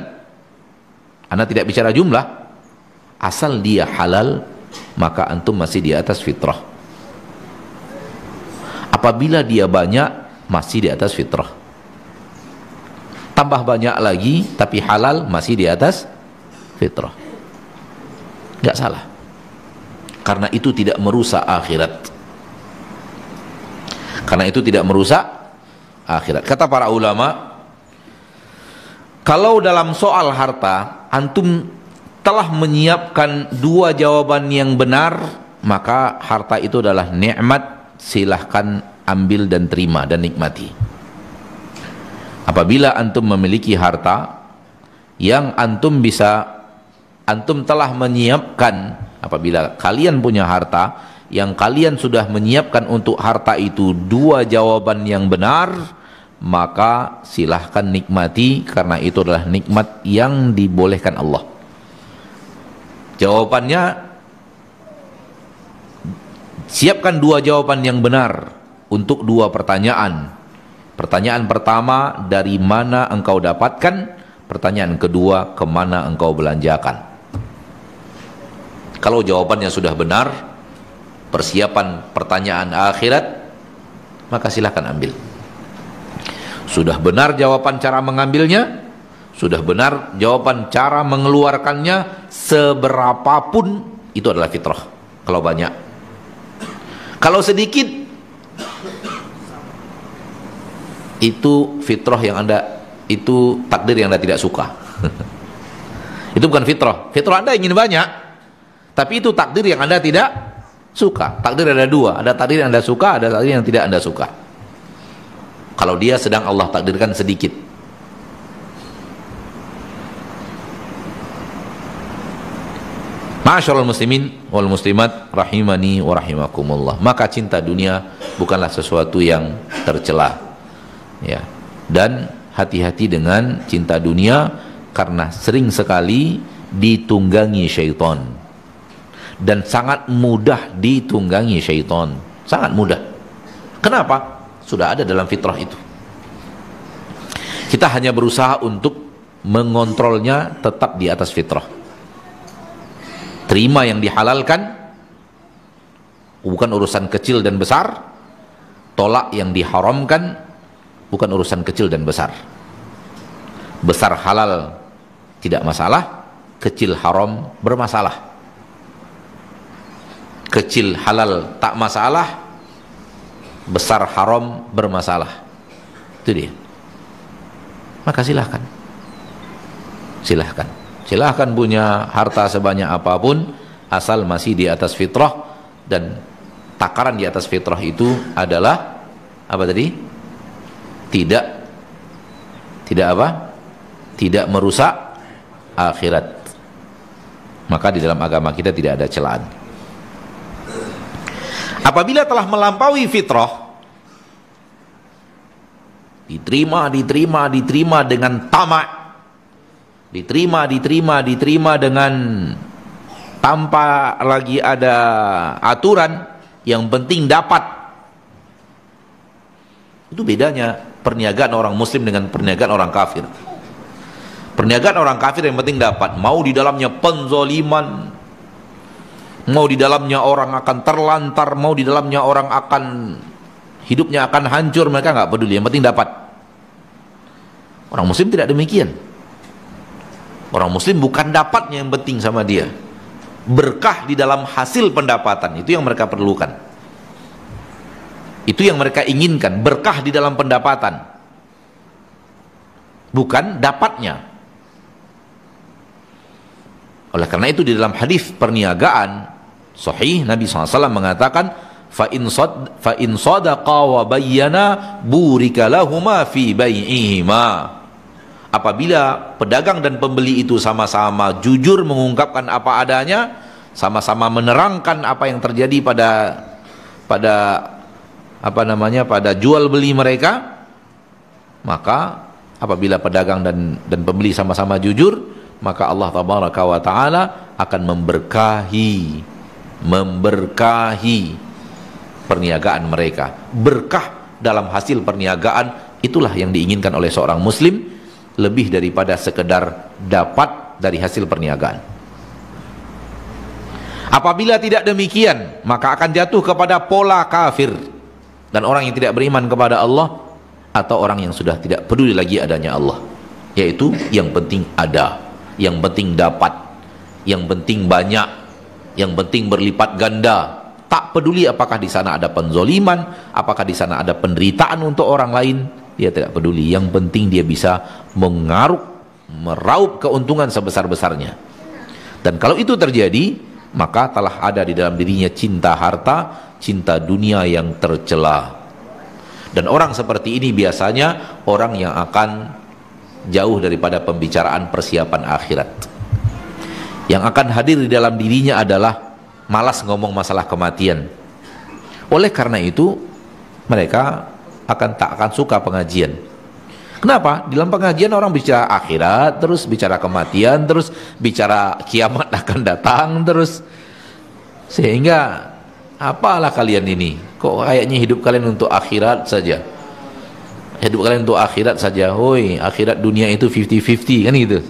Anda tidak bicara jumlah, asal dia halal, maka antum masih di atas fitrah. Apabila dia banyak, masih di atas fitrah. Tambah banyak lagi tapi halal, masih di atas fitrah. Enggak salah. Karena itu tidak merusak akhirat. Karena itu tidak merusak akhirat. Kata para ulama, kalau dalam soal harta antum telah menyiapkan dua jawaban yang benar, maka harta itu adalah nikmat, silahkan ambil dan terima dan nikmati. Apabila antum memiliki harta yang antum telah menyiapkan, apabila kalian punya harta yang kalian sudah menyiapkan untuk harta itu dua jawaban yang benar, maka silahkan nikmati, karena itu adalah nikmat yang dibolehkan Allah. Jawabannya, siapkan dua jawaban yang benar untuk dua pertanyaan. Pertanyaan pertama, dari mana engkau dapatkan? Pertanyaan kedua, kemana engkau belanjakan? Kalau jawabannya sudah benar, persiapan pertanyaan akhirat, maka silahkan ambil. Sudah benar jawaban cara mengambilnya, sudah benar jawaban cara mengeluarkannya, seberapapun itu adalah fitrah. Kalau banyak, kalau sedikit, itu fitrah yang Anda, itu takdir yang Anda tidak suka. Itu bukan fitrah. Fitrah Anda ingin banyak, tapi itu takdir yang Anda tidak suka. Takdir ada dua, ada takdir yang Anda suka, ada takdir yang tidak Anda suka. Kalau dia sedang Allah takdirkan sedikit, ma'asyiral muslimin wal muslimat rahimani wa rahimakumullah, maka cinta dunia bukanlah sesuatu yang tercela ya. Dan hati-hati dengan cinta dunia, karena sering sekali ditunggangi syaitan, dan sangat mudah ditunggangi syaitan, sangat mudah. Kenapa? Sudah ada dalam fitrah itu. Kita hanya berusaha untuk mengontrolnya tetap di atas fitrah. terima yang dihalalkan, bukan urusan kecil dan besar. Tolak yang diharamkan, bukan urusan kecil dan besar. Besar halal tidak masalah, kecil haram bermasalah. Kecil halal tak masalah, besar haram bermasalah. Itu dia. Maka silahkan punya harta sebanyak apapun, asal masih di atas fitrah. Dan takaran di atas fitrah itu adalah apa tadi? Tidak merusak akhirat. Maka di dalam agama kita tidak ada celaan. Apabila telah melampaui fitrah, diterima dengan tamak, diterima dengan tanpa lagi ada aturan, yang penting dapat. Itu bedanya perniagaan orang muslim dengan perniagaan orang kafir. Perniagaan orang kafir yang penting dapat, mau di dalamnya penzoliman, mau di dalamnya orang akan terlantar, mau di dalamnya orang akan hidupnya akan hancur, mereka nggak peduli, yang penting dapat. Orang muslim tidak demikian. Orang muslim bukan dapatnya yang penting sama dia, berkah di dalam hasil pendapatan, itu yang mereka perlukan, itu yang mereka inginkan, berkah di dalam pendapatan, bukan dapatnya. Oleh karena itu di dalam hadis perniagaan sahih, Nabi SAW mengatakan, fa in sadaqa wa bayyana burika lahuma fi bai'ihima. Apabila pedagang dan pembeli itu sama-sama jujur mengungkapkan apa adanya, sama-sama menerangkan apa yang terjadi pada jual beli mereka, maka apabila pedagang dan pembeli sama-sama jujur, maka Allah tabaraka wa taala akan memberkahi perniagaan mereka. Berkah dalam hasil perniagaan itulah yang diinginkan oleh seorang muslim, lebih daripada sekedar dapat dari hasil perniagaan. Apabila tidak demikian, maka akan jatuh kepada pola kafir dan orang yang tidak beriman kepada Allah, atau orang yang sudah tidak peduli lagi adanya Allah, yaitu yang penting ada, yang penting dapat, yang penting banyak, yang penting berlipat ganda. Tak peduli apakah di sana ada penzoliman, apakah di sana ada penderitaan untuk orang lain, dia tidak peduli. Yang penting dia bisa meraup keuntungan sebesar-besarnya. Dan kalau itu terjadi, maka telah ada di dalam dirinya cinta harta, cinta dunia yang tercela. Dan orang seperti ini biasanya orang yang akan jauh daripada pembicaraan persiapan akhirat. Yang akan hadir di dalam dirinya adalah malas ngomong masalah kematian. Oleh karena itu mereka tak akan suka pengajian. Kenapa? Di dalam pengajian orang bicara akhirat, terus bicara kematian, terus bicara kiamat akan datang, terus sehingga apalah kalian ini? Kok kayaknya hidup kalian untuk akhirat saja? Hidup kalian untuk akhirat saja. Hoi, akhirat dunia itu 50-50 kan gitu.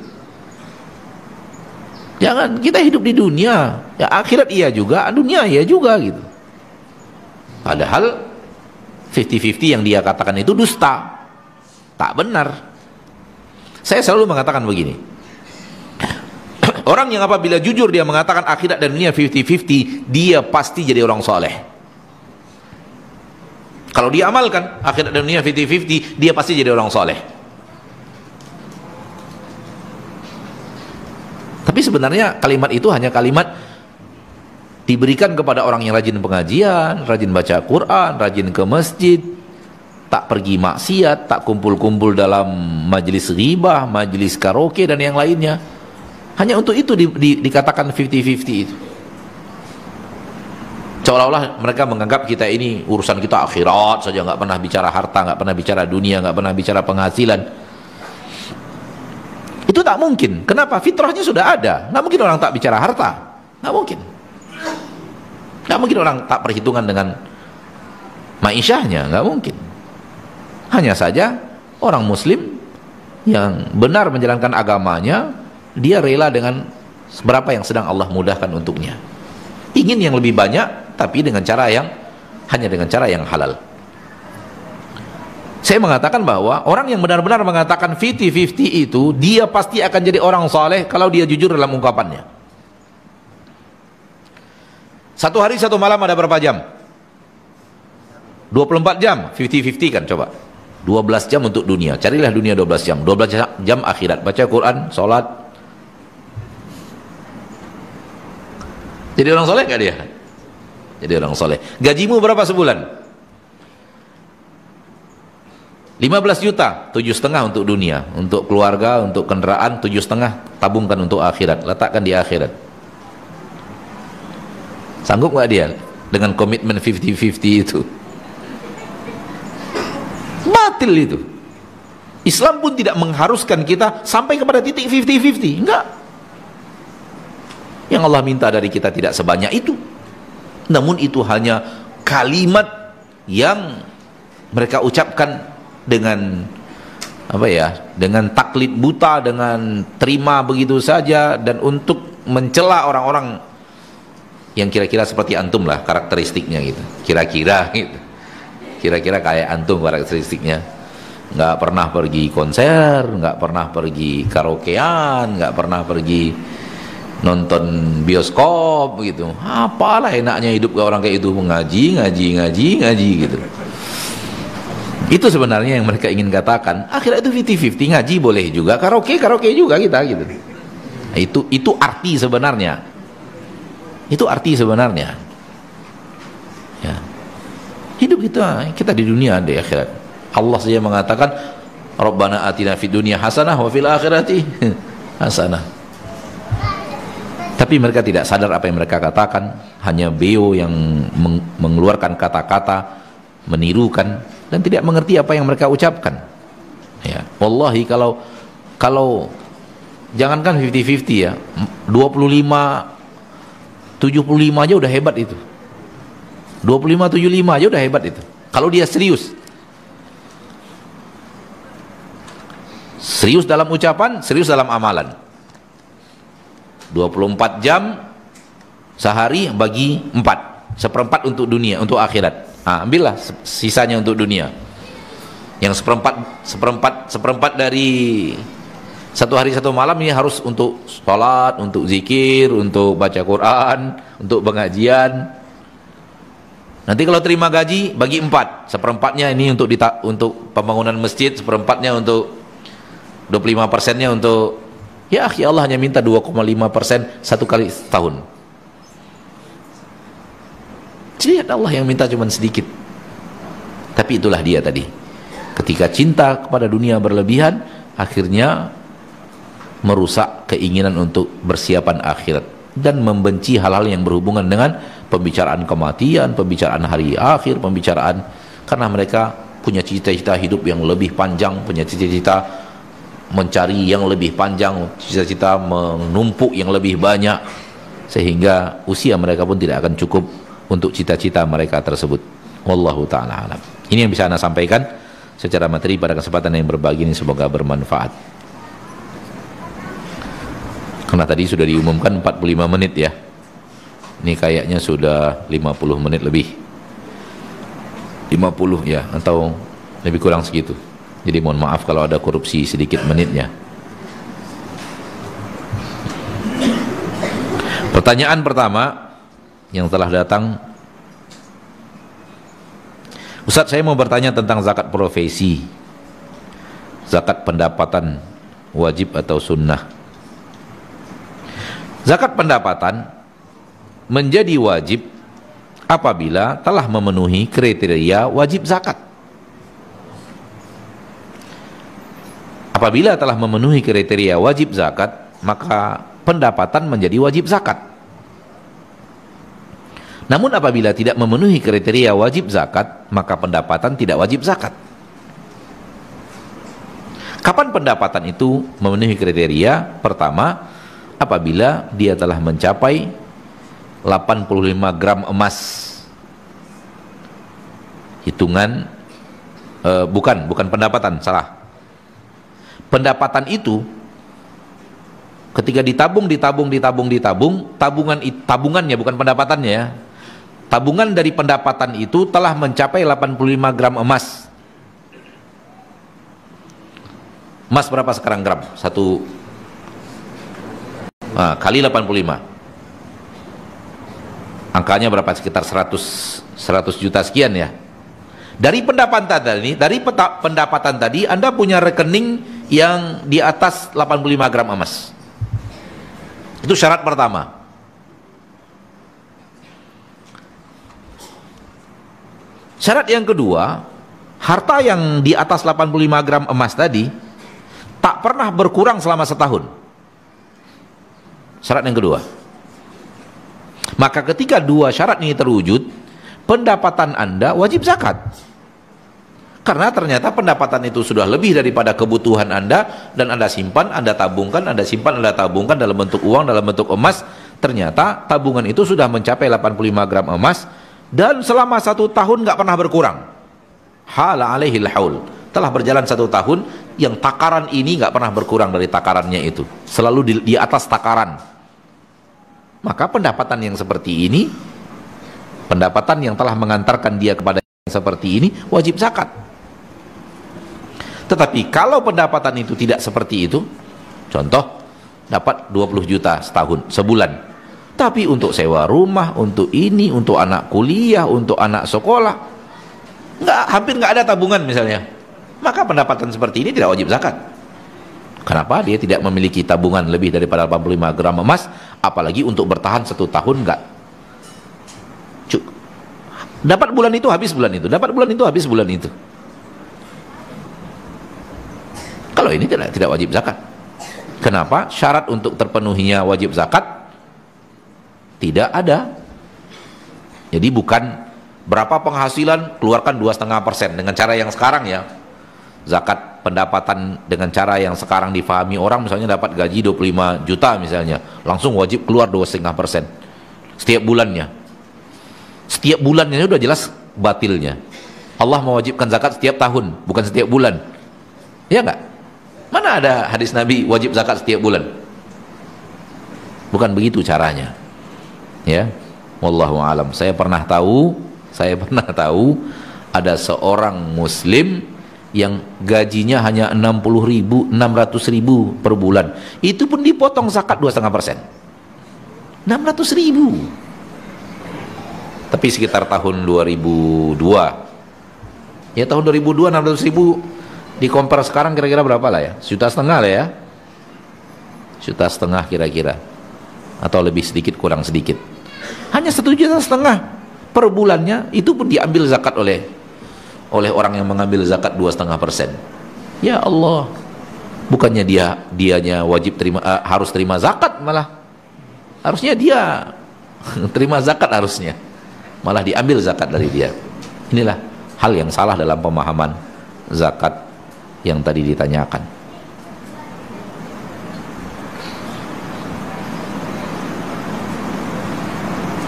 Jangan, kita hidup di dunia, ya akhirat iya juga, dunia iya juga gitu. Padahal 50-50 yang dia katakan itu dusta, tak benar. Saya selalu mengatakan begini, orang yang apabila jujur dia mengatakan akhirat dan dunia 50-50, dia pasti jadi orang soleh. Kalau dia amalkan akhirat dan dunia 50-50, dia pasti jadi orang soleh. Tapi sebenarnya kalimat itu hanya kalimat diberikan kepada orang yang rajin pengajian, rajin baca Quran, rajin ke masjid, tak pergi maksiat, tak kumpul-kumpul dalam majelis ghibah, majelis karaoke dan yang lainnya. Hanya untuk itu dikatakan 50-50 itu. Seolah-olah mereka menganggap kita ini urusan kita akhirat saja, nggak pernah bicara harta, nggak pernah bicara dunia, nggak pernah bicara penghasilan. Itu tak mungkin. Kenapa? Fitrahnya sudah ada. Nggak mungkin orang tak bicara harta. Nggak mungkin. Nggak mungkin orang tak perhitungan dengan maisyahnya. Nggak mungkin. Hanya saja orang muslim yang benar menjalankan agamanya, dia rela dengan Berapa yang sedang Allah mudahkan untuknya. Ingin yang lebih banyak, tapi dengan cara yang hanya dengan cara yang halal. Saya mengatakan bahwa orang yang benar-benar mengatakan 50-50 itu, dia pasti akan jadi orang saleh kalau dia jujur dalam ungkapannya. Satu hari satu malam ada berapa jam? 24 jam, 50-50 kan coba. 12 jam untuk dunia, carilah dunia 12 jam. 12 jam akhirat, baca Quran, sholat. Jadi orang saleh gak dia? Jadi orang saleh. Gajimu berapa sebulan? 15 juta, 7,5 untuk dunia, untuk keluarga, untuk kendaraan, 7,5 tabungkan untuk akhirat, letakkan di akhirat. Sanggup gak dia dengan komitmen 50-50 itu? Batil itu. Islam pun tidak mengharuskan kita sampai kepada titik 50-50, enggak. Yang Allah minta dari kita tidak sebanyak itu, namun itu hanya kalimat yang mereka ucapkan dengan apa ya, dengan taklid buta, dengan terima begitu saja, dan untuk mencela orang-orang yang kira-kira seperti antum lah karakteristiknya gitu, kira-kira gitu, kira-kira kayak antum karakteristiknya. Nggak pernah pergi konser, nggak pernah pergi karaokean, nggak pernah pergi nonton bioskop gitu. Apalah enaknya hidup ke orang kayak itu, ngaji gitu. Itu sebenarnya yang mereka ingin katakan. Akhirat itu 50-50, ngaji boleh juga, karaoke juga kita gitu. Itu arti sebenarnya. Itu arti sebenarnya. Ya. Hidup kita di dunia, di akhirat. Allah saja mengatakan, Rabbana atina fid dunya hasanah wa fil akhirati hasanah. Tapi mereka tidak sadar apa yang mereka katakan, hanya beo yang mengeluarkan kata-kata, menirukan, dan tidak mengerti apa yang mereka ucapkan. Ya, wallahi kalau jangankan 50-50 ya, 25-75 aja udah hebat itu. 25-75 aja udah hebat itu. Kalau dia serius. Serius dalam ucapan, serius dalam amalan. 24 jam sehari bagi 4, seperempat untuk dunia, untuk akhirat. Ambillah sisanya untuk dunia. Yang seperempat dari satu hari satu malam ini harus untuk sholat, untuk zikir, untuk baca Quran, untuk pengajian. Nanti kalau terima gaji bagi 4, seperempatnya ini untuk pembangunan masjid, seperempatnya untuk 25%-nya untuk, ya akhi, Allah hanya minta 2,5% satu kali setahun. Lihat, Allah yang minta cuma sedikit. Tapi itulah dia tadi. Ketika cinta kepada dunia berlebihan, akhirnya merusak keinginan untuk bersiapan akhirat dan membenci hal-hal yang berhubungan dengan pembicaraan kematian, pembicaraan hari akhir, pembicaraan, karena mereka punya cita-cita hidup yang lebih panjang, punya cita-cita mencari yang lebih panjang, cita-cita menumpuk yang lebih banyak, sehingga usia mereka pun tidak akan cukup untuk cita-cita mereka tersebut. Wallahu ta'ala alam. Ini yang bisa Anda sampaikan secara materi pada kesempatan yang berbagi ini, semoga bermanfaat. Karena tadi sudah diumumkan 45 menit ya. Ini kayaknya sudah 50 menit lebih. 50 ya, atau lebih kurang segitu. Jadi mohon maaf kalau ada korupsi sedikit menitnya. Pertanyaan pertama yang telah datang, Ustaz, saya mau bertanya tentang zakat profesi, zakat pendapatan, wajib atau sunnah. Zakat pendapatan menjadi wajib apabila telah memenuhi kriteria wajib zakat. Apabila telah memenuhi kriteria wajib zakat, maka pendapatan menjadi wajib zakat. Namun apabila tidak memenuhi kriteria wajib zakat, maka pendapatan tidak wajib zakat. Kapan pendapatan itu memenuhi kriteria? Pertama, apabila dia telah mencapai 85 gram emas. Hitungan bukan pendapatan, salah. Pendapatan itu Ketika ditabung, tabungannya bukan pendapatannya ya. Tabungan dari pendapatan itu telah mencapai 85 gram emas. Emas berapa sekarang gram? Kali 85. Angkanya berapa? Sekitar 100 juta sekian ya. Dari pendapatan tadi Anda punya rekening yang di atas 85 gram emas. Itu syarat pertama. Syarat yang kedua, harta yang di atas 85 gram emas tadi tak pernah berkurang selama setahun. Syarat yang kedua. Maka ketika dua syarat ini terwujud, pendapatan Anda wajib zakat. Karena ternyata pendapatan itu sudah lebih daripada kebutuhan Anda, dan Anda simpan, Anda tabungkan, Anda simpan, Anda tabungkan dalam bentuk uang, dalam bentuk emas. Ternyata tabungan itu sudah mencapai 85 gram emas, dan selama 1 tahun nggak pernah berkurang. Hala alaihil haul. Telah berjalan 1 tahun, yang takaran ini nggak pernah berkurang dari takarannya itu. Selalu di atas takaran. Maka pendapatan yang seperti ini, pendapatan yang telah mengantarkan dia kepada yang seperti ini, wajib zakat. Tetapi kalau pendapatan itu tidak seperti itu, contoh dapat 20 juta setahun, sebulan, tapi untuk sewa rumah, untuk ini, untuk anak kuliah, untuk anak sekolah, hampir nggak ada tabungan misalnya, maka pendapatan seperti ini tidak wajib zakat. Kenapa? Dia tidak memiliki tabungan lebih daripada 85 gram emas, apalagi untuk bertahan 1 tahun enggak. Dapat bulan itu, habis bulan itu, dapat bulan itu, habis bulan itu. Kalau ini tidak wajib zakat. Kenapa? Syarat untuk terpenuhinya wajib zakat tidak ada. Jadi bukan berapa penghasilan keluarkan 2,5% dengan cara yang sekarang ya. Zakat pendapatan dengan cara yang sekarang difahami orang, misalnya dapat gaji 25 juta misalnya, langsung wajib keluar 2,5% setiap bulannya. Setiap bulannya sudah jelas batilnya. Allah mewajibkan zakat setiap tahun, bukan setiap bulan. Ya enggak? Mana ada hadis Nabi wajib zakat setiap bulan? Bukan begitu caranya. Ya. Wallahu a'lam. Saya pernah tahu ada seorang muslim yang gajinya hanya 60.000, 600.000 per bulan. Itu pun dipotong zakat 2,5%. 600.000. Tapi sekitar tahun 2002. Ya tahun 2002 600.000 dikompar sekarang kira-kira berapa lah ya? 1,5 juta lah ya. 1,5 juta kira-kira. Atau lebih sedikit, kurang sedikit. Hanya 1,5 juta per bulannya, itu pun diambil zakat oleh orang yang mengambil zakat 2,5%. Ya Allah, bukannya dianya wajib harus terima zakat, malah harusnya dia terima zakat, harusnya malah diambil zakat dari dia. Inilah hal yang salah dalam pemahaman zakat yang tadi ditanyakan.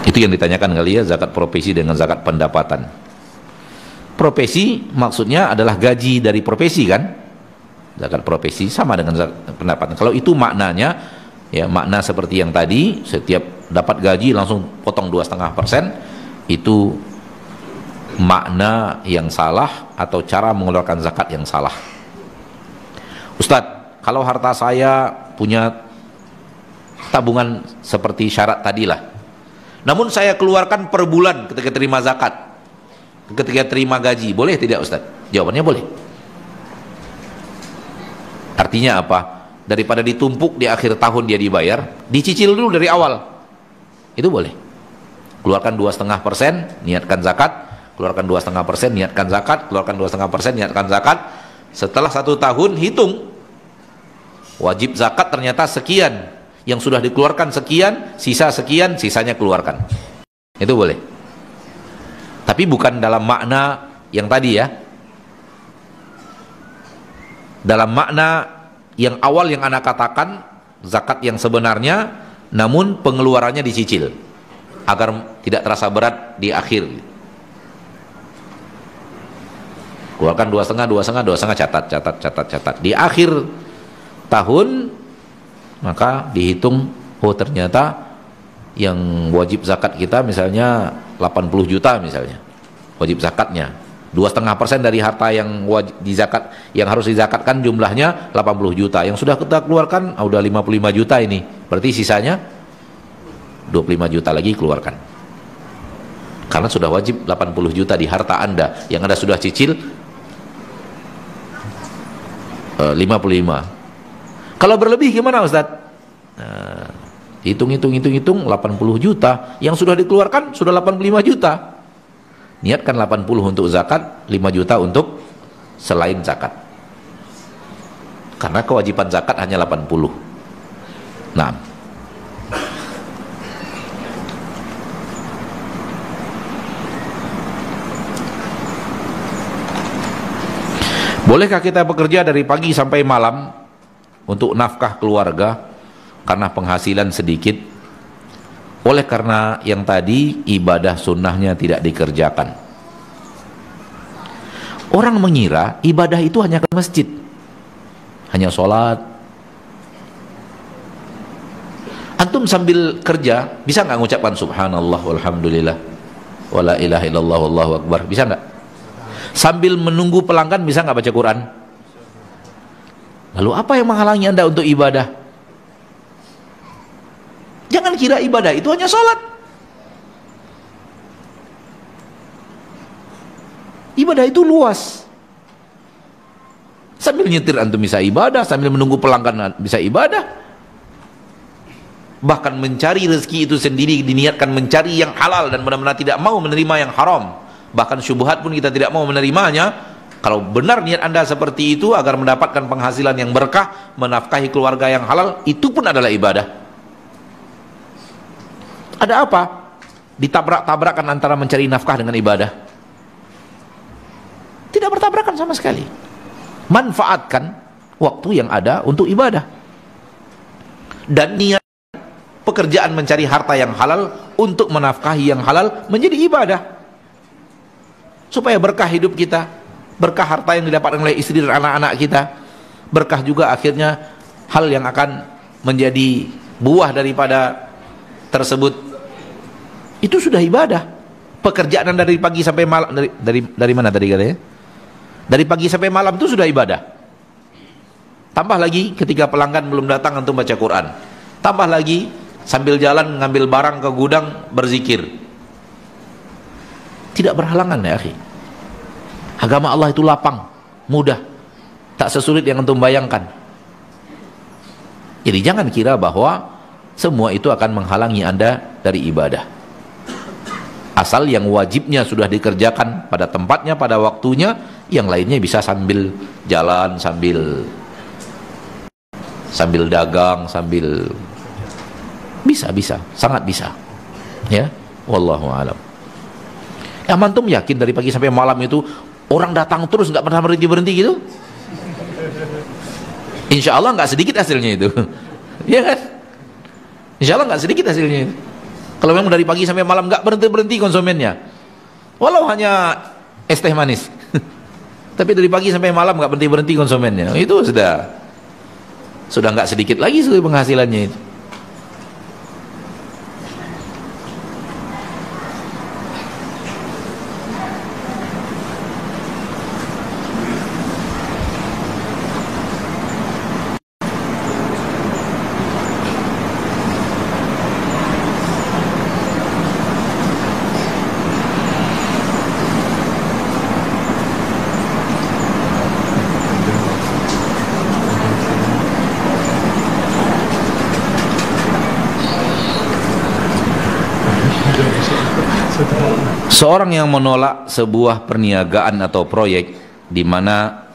Itu yang ditanyakan kali ya, zakat profesi dengan zakat pendapatan. Profesi maksudnya adalah gaji dari profesi kan? Zakat profesi sama dengan zakat pendapatan. Kalau itu maknanya, ya makna seperti yang tadi, setiap dapat gaji langsung potong 2,5%, itu makna yang salah atau cara mengeluarkan zakat yang salah. Ustadz, kalau harta saya punya tabungan seperti syarat tadilah, namun saya keluarkan per bulan ketika terima zakat, ketika terima gaji, boleh tidak Ustaz? Jawabannya boleh. Artinya apa? Daripada ditumpuk di akhir tahun dia dibayar, dicicil dulu dari awal. Itu boleh. Keluarkan 2,5%, niatkan zakat. Keluarkan 2,5%, niatkan zakat. Keluarkan 2,5%, niatkan zakat. Setelah 1 tahun, hitung. Wajib zakat ternyata sekian. Yang sudah dikeluarkan sekian, sisa sekian, sisanya keluarkan. Itu boleh. Tapi bukan dalam makna yang tadi ya. Dalam makna yang awal yang Anda katakan, zakat yang sebenarnya, namun pengeluarannya dicicil agar tidak terasa berat di akhir. Keluarkan 2,5, catat. Di akhir tahun maka dihitung, oh ternyata yang wajib zakat kita misalnya 80 juta misalnya, wajib zakatnya 2,5% dari harta yang wajib dizakat, yang harus dizakatkan jumlahnya 80 juta, yang sudah kita keluarkan udah 55 juta ini, berarti sisanya 25 juta lagi keluarkan, karena sudah wajib 80 juta di harta Anda yang Anda sudah cicil 55. Kalau berlebih gimana Ustaz? Hitung 80 juta, yang sudah dikeluarkan sudah 85 juta. Niatkan 80 untuk zakat, 5 juta untuk selain zakat. Karena kewajiban zakat hanya 80. Nah, bolehkah kita bekerja dari pagi sampai malam untuk nafkah keluarga karena penghasilan sedikit? Oleh karena yang tadi ibadah sunnahnya tidak dikerjakan. Orang mengira ibadah itu hanya ke masjid, hanya sholat. Antum sambil kerja bisa nggak mengucapkan subhanallah walhamdulillah wala ilaha illallah wallahu akbar? Bisa nggak? Sambil menunggu pelanggan bisa nggak baca Quran? Lalu apa yang menghalangi Anda untuk ibadah? Jangan kira ibadah itu hanya sholat. Ibadah itu luas. Sambil nyetir antum bisa ibadah, sambil menunggu pelanggan bisa ibadah. Bahkan mencari rezeki itu sendiri diniatkan mencari yang halal dan benar-benar tidak mau menerima yang haram. Bahkan syubhat pun kita tidak mau menerimanya. Kalau benar niat Anda seperti itu agar mendapatkan penghasilan yang berkah, menafkahi keluarga yang halal, itu pun adalah ibadah. Ada apa? Ditabrak-tabrakan antara mencari nafkah dengan ibadah? Tidak bertabrakan sama sekali. Manfaatkan waktu yang ada untuk ibadah. Dan niat pekerjaan mencari harta yang halal untuk menafkahi yang halal menjadi ibadah. Supaya berkah hidup kita, berkah harta yang didapatkan oleh istri dan anak-anak kita, berkah juga akhirnya hal yang akan menjadi buah daripada tersebut. Itu sudah ibadah. Pekerjaan dari pagi sampai malam, dari mana tadi katanya? Dari pagi sampai malam itu sudah ibadah. Tambah lagi ketika pelanggan belum datang untuk baca Quran. Tambah lagi sambil jalan ngambil barang ke gudang berzikir. Tidak berhalangan ya akhi. Agama Allah itu lapang, mudah, tak sesulit yang antum bayangkan. Jadi jangan kira bahwa semua itu akan menghalangi Anda dari ibadah. Asal yang wajibnya sudah dikerjakan pada tempatnya, pada waktunya, yang lainnya bisa sambil jalan, sambil dagang, sambil bisa, sangat bisa. Ya, wallahu a'lam. Ya, antum yakin dari pagi sampai malam itu orang datang terus nggak pernah berhenti gitu? Insya Allah nggak sedikit hasilnya itu. Ya kan? Insya Allah nggak sedikit hasilnya itu. Kalau memang dari pagi sampai malam nggak berhenti konsumennya, walau hanya es teh manis, tapi dari pagi sampai malam nggak berhenti konsumennya, itu sudah nggak sedikit lagi penghasilannya itu. Seorang yang menolak sebuah perniagaan atau proyek di mana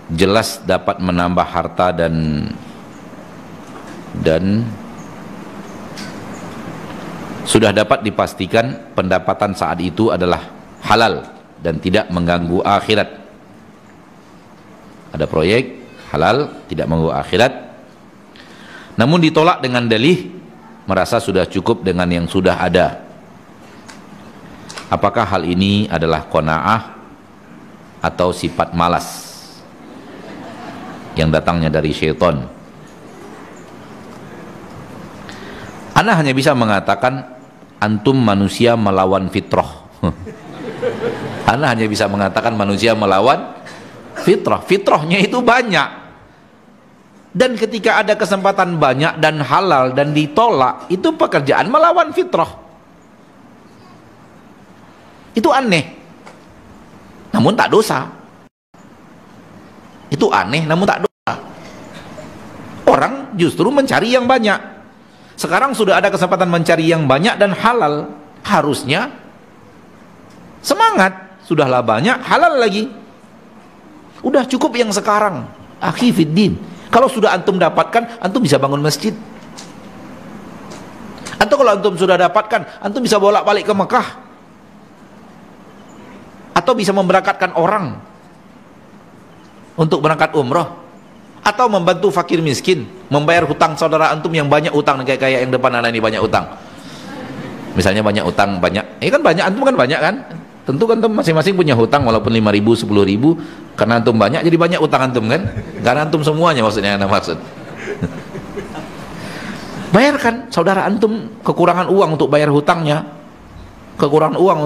jelas dapat menambah harta dan sudah dapat dipastikan pendapatan saat itu adalah halal dan tidak mengganggu akhirat. Ada proyek halal, tidak mengganggu akhirat, namun ditolak dengan dalih merasa sudah cukup dengan yang sudah ada. Apakah hal ini adalah qanaah atau sifat malas? yang datangnya dari syaitan. Ana hanya bisa mengatakan antum manusia melawan fitrah. Ana hanya bisa mengatakan manusia melawan fitrah. Fitrahnya itu banyak. Dan ketika ada kesempatan banyak dan halal dan ditolak, itu pekerjaan melawan fitrah. Itu aneh. Namun tak dosa. Itu aneh namun tak dosa. Orang justru mencari yang banyak. Sekarang sudah ada kesempatan mencari yang banyak dan halal, harusnya semangat. Sudahlah banyak, halal lagi. Udah cukup yang sekarang. Akhi fiddin, kalau sudah antum dapatkan, antum bisa bangun masjid. Atau kalau antum sudah dapatkan, antum bisa bolak-balik ke Mekah. Atau bisa memberangkatkan orang untuk berangkat umroh. Atau membantu fakir miskin, membayar hutang saudara antum yang banyak utang, kayak yang depan anak ini banyak utang. Misalnya banyak utang, banyak. Ini kan banyak, antum kan banyak kan? Tentu kan antum masing-masing punya hutang walaupun 5.000, 10.000, karena antum banyak jadi banyak utang antum kan? Karena antum semuanya maksudnya yang maksud. Bayarkan saudara antum kekurangan uang untuk bayar hutangnya, kekurangan uang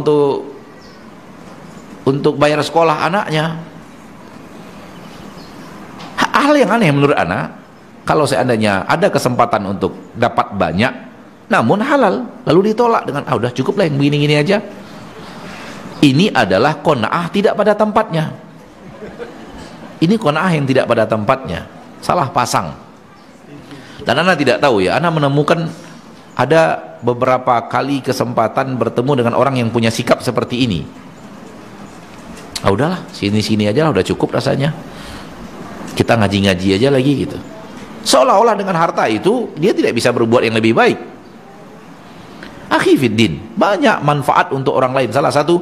untuk bayar sekolah anaknya. Hal yang aneh menurut ana, kalau seandainya ada kesempatan untuk dapat banyak namun halal, lalu ditolak dengan udah cukuplah yang begini-gini aja. Ini adalah qanaah tidak pada tempatnya. Ini qanaah yang tidak pada tempatnya, salah pasang. Dan ana tidak tahu ya, ana menemukan ada beberapa kali kesempatan bertemu dengan orang yang punya sikap seperti ini. Udahlah, sini-sini aja lah, udah cukup rasanya. Kita ngaji-ngaji aja lagi gitu. Seolah-olah dengan harta itu dia tidak bisa berbuat yang lebih baik. Akhi fiddin, banyak manfaat untuk orang lain. Salah satu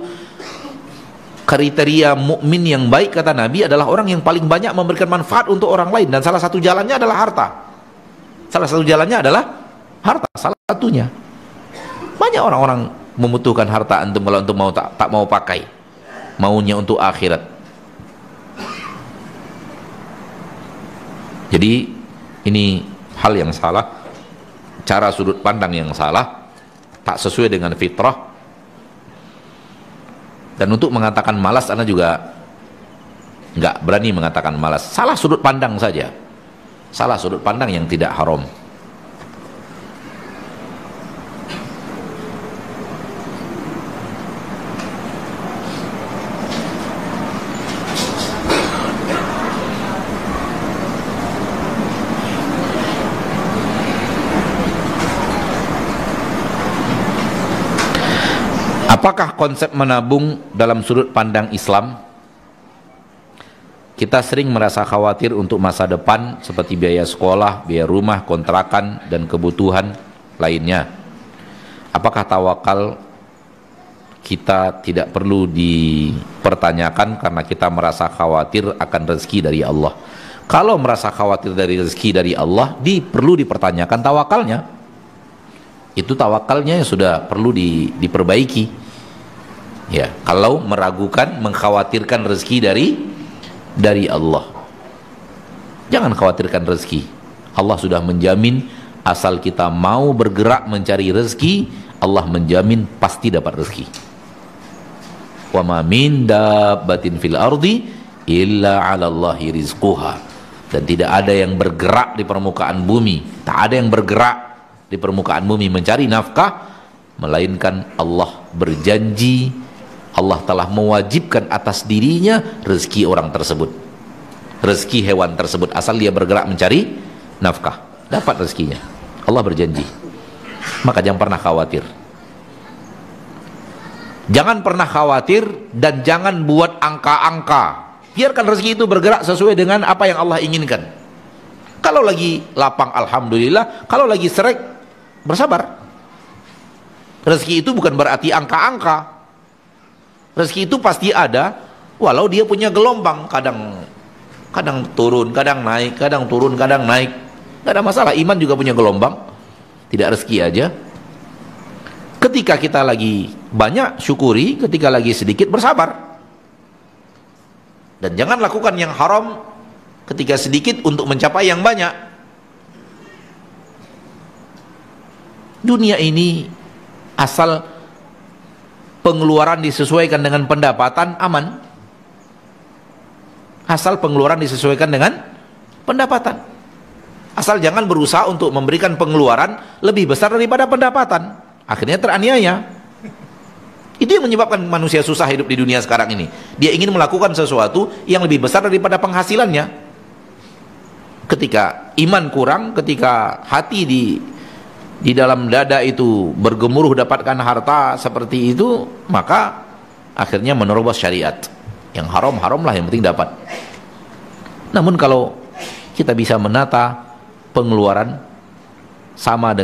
kriteria mukmin yang baik kata Nabi adalah orang yang paling banyak memberikan manfaat untuk orang lain, dan salah satu jalannya adalah harta. Salah satu jalannya adalah harta, salah satunya. Banyak orang-orang membutuhkan harta antum kalau antum mau tak mau pakai. Maunya untuk akhirat. Jadi ini hal yang salah, cara sudut pandang yang salah, tak sesuai dengan fitrah. Dan untuk mengatakan malas, ana juga nggak berani mengatakan malas. Salah sudut pandang saja, salah sudut pandang yang tidak haram. Apakah konsep menabung dalam sudut pandang Islam? Kita sering merasa khawatir untuk masa depan seperti biaya sekolah, biaya rumah, kontrakan, dan kebutuhan lainnya. Apakah tawakal kita tidak perlu dipertanyakan karena kita merasa khawatir akan rezeki dari Allah? Kalau merasa khawatir dari rezeki dari Allah, perlu dipertanyakan tawakalnya. Itu tawakalnya sudah perlu diperbaiki. Ya, kalau meragukan, mengkhawatirkan rezeki dari Allah, jangan khawatirkan rezeki. Allah sudah menjamin, asal kita mau bergerak mencari rezeki, Allah menjamin pasti dapat rezeki. Wa ma min dabbatin fil ardi illa 'ala Allahi rizquha. Dan tidak ada yang bergerak di permukaan bumi, tak ada yang bergerak di permukaan bumi mencari nafkah, melainkan Allah berjanji, Allah telah mewajibkan atas dirinya rezeki orang tersebut, rezeki hewan tersebut, asal dia bergerak mencari nafkah, dapat rezekinya. Allah berjanji. Maka jangan pernah khawatir. Jangan pernah khawatir dan jangan buat angka-angka. Biarkan rezeki itu bergerak sesuai dengan apa yang Allah inginkan. Kalau lagi lapang, alhamdulillah. Kalau lagi serek, bersabar. Rezeki itu bukan berarti angka-angka. Rezeki itu pasti ada, walau dia punya gelombang, kadang turun, kadang naik, kadang turun, kadang naik. Tidak ada masalah, iman juga punya gelombang, tidak rezeki aja. Ketika kita lagi banyak, syukuri. Ketika lagi sedikit, bersabar. Dan jangan lakukan yang haram ketika sedikit untuk mencapai yang banyak. Dunia ini asal pengeluaran disesuaikan dengan pendapatan, aman. Asal pengeluaran disesuaikan dengan pendapatan. Asal jangan berusaha untuk memberikan pengeluaran lebih besar daripada pendapatan. Akhirnya teraniaya. Itu yang menyebabkan manusia susah hidup di dunia sekarang ini. Dia ingin melakukan sesuatu yang lebih besar daripada penghasilannya. Ketika iman kurang, ketika hati di dalam dada itu bergemuruh dapatkan harta seperti itu, maka akhirnya menerobos syariat. Yang haram-haram lah, yang penting dapat. Namun kalau kita bisa menata pengeluaran sama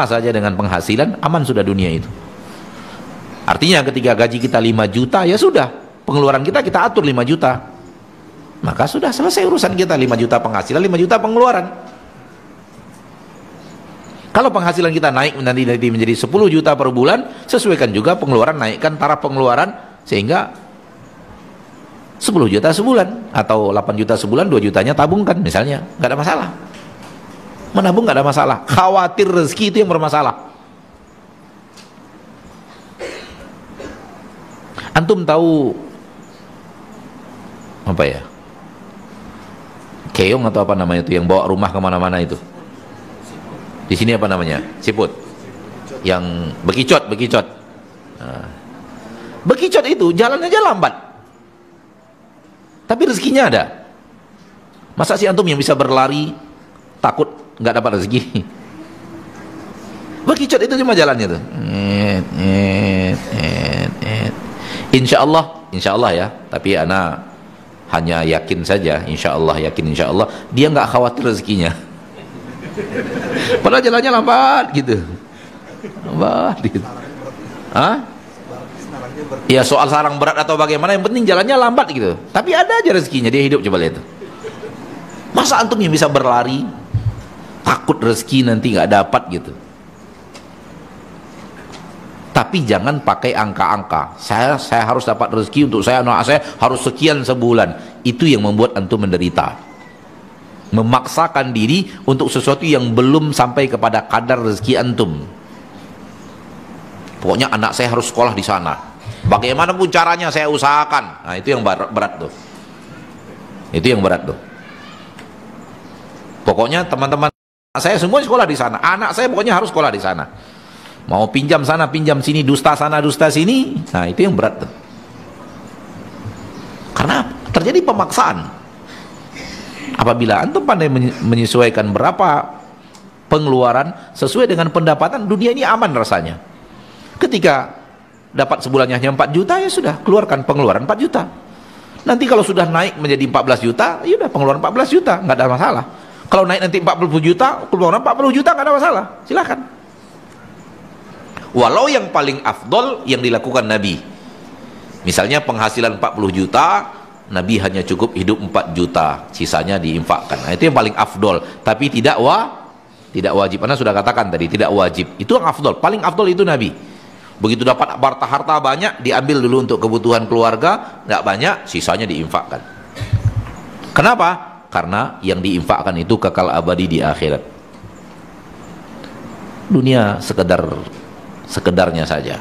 saja dengan penghasilan, aman sudah dunia itu. Artinya ketika gaji kita 5 juta, ya sudah, pengeluaran kita atur 5 juta. Maka sudah selesai urusan kita, 5 juta penghasilan, 5 juta pengeluaran. Kalau penghasilan kita naik nanti menjadi 10 juta per bulan, sesuaikan juga pengeluaran, naikkan taraf pengeluaran sehingga 10 juta sebulan atau 8 juta sebulan, 2 jutanya tabungkan misalnya, nggak ada masalah. Menabung nggak ada masalah. Khawatir rezeki itu yang bermasalah. Antum tahu apa ya? Keong atau apa namanya itu yang bawa rumah kemana-mana itu? Di sini apa namanya? Siput. Yang bekicot. Nah. Bekicot itu jalannya aja lambat. Tapi rezekinya ada. Masa si antum yang bisa berlari takut nggak dapat rezeki? Bekicot itu cuma jalannya tuh. Insya Allah ya. Tapi ana hanya yakin saja. Insya Allah dia nggak khawatir rezekinya. Padahal jalannya lambat gitu. Hah? Ya soal sarang berat atau bagaimana, yang penting jalannya lambat gitu. Tapi ada aja rezekinya, dia hidup, coba lihat. Masa antum yang bisa berlari takut rezeki nanti nggak dapat gitu? Tapi jangan pakai angka-angka. Saya harus dapat rezeki untuk saya, anak saya harus sekian sebulan. Itu yang membuat antum menderita. Memaksakan diri untuk sesuatu yang belum sampai kepada kadar rezeki antum. Pokoknya anak saya harus sekolah di sana. Bagaimanapun caranya saya usahakan. Nah, itu yang berat tuh. Itu yang berat tuh. Pokoknya teman-teman saya semua sekolah di sana. Anak saya pokoknya harus sekolah di sana. Mau pinjam sana, pinjam sini, dusta sana, dusta sini. Nah, itu yang berat tuh. Karena terjadi pemaksaan. Apabila antum pandai menyesuaikan berapa pengeluaran sesuai dengan pendapatan, dunia ini aman rasanya. Ketika dapat sebulannya hanya 4 juta, ya sudah, keluarkan pengeluaran 4 juta. Nanti kalau sudah naik menjadi 14 juta, ya udah pengeluaran 14 juta, nggak ada masalah. Kalau naik nanti 40 juta, keluaran 40 juta, nggak ada masalah, silakan. Walau yang paling afdol yang dilakukan Nabi, misalnya penghasilan 40 juta, Nabi hanya cukup hidup 4 juta, sisanya diinfakkan. Nah, itu yang paling afdol, tapi tidak wajib. Karena sudah katakan tadi, tidak wajib. Itu yang afdol, paling afdol itu Nabi. Begitu dapat harta banyak, diambil dulu untuk kebutuhan keluarga, nggak banyak, sisanya diinfakkan. Kenapa? Karena yang diinfakkan itu kekal abadi di akhirat. Dunia sekedarnya saja.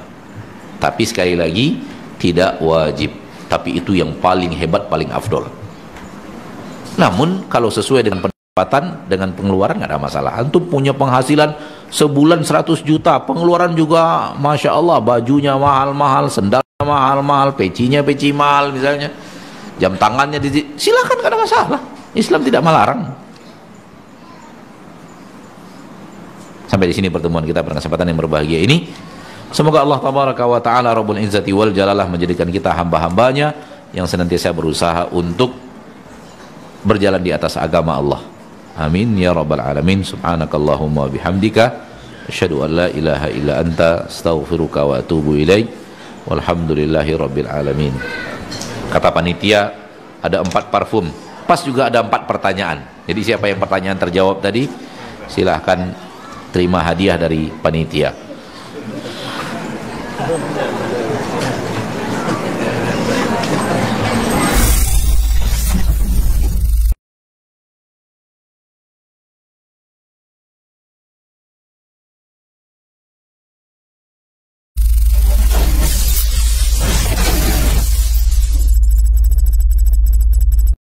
Tapi sekali lagi, tidak wajib. Tapi itu yang paling hebat, paling afdol. Namun kalau sesuai dengan pendapatan, dengan pengeluaran nggak ada masalah. Antum punya penghasilan sebulan 100 juta, pengeluaran juga Masya Allah, bajunya mahal-mahal, sendalnya mahal-mahal, pecinya peci mahal misalnya, jam tangannya silakan, nggak ada masalah. Islam tidak melarang. Sampai di sini pertemuan kita pada kesempatan yang berbahagia ini. Semoga Allah tabaraka wa ta'ala Rabbul Izzati wal Jalalah menjadikan kita hamba-hambanya yang senantiasa berusaha untuk berjalan di atas agama Allah. Amin ya rabbal alamin. Subhanakallahumma bihamdika asyhadu an la ilaha illa anta astaghfiruka wa atubu ilaik. Walhamdulillahi rabbil alamin. Kata panitia ada 4 parfum. Pas juga ada 4 pertanyaan. Jadi siapa yang pertanyaan terjawab tadi, silahkan terima hadiah dari panitia.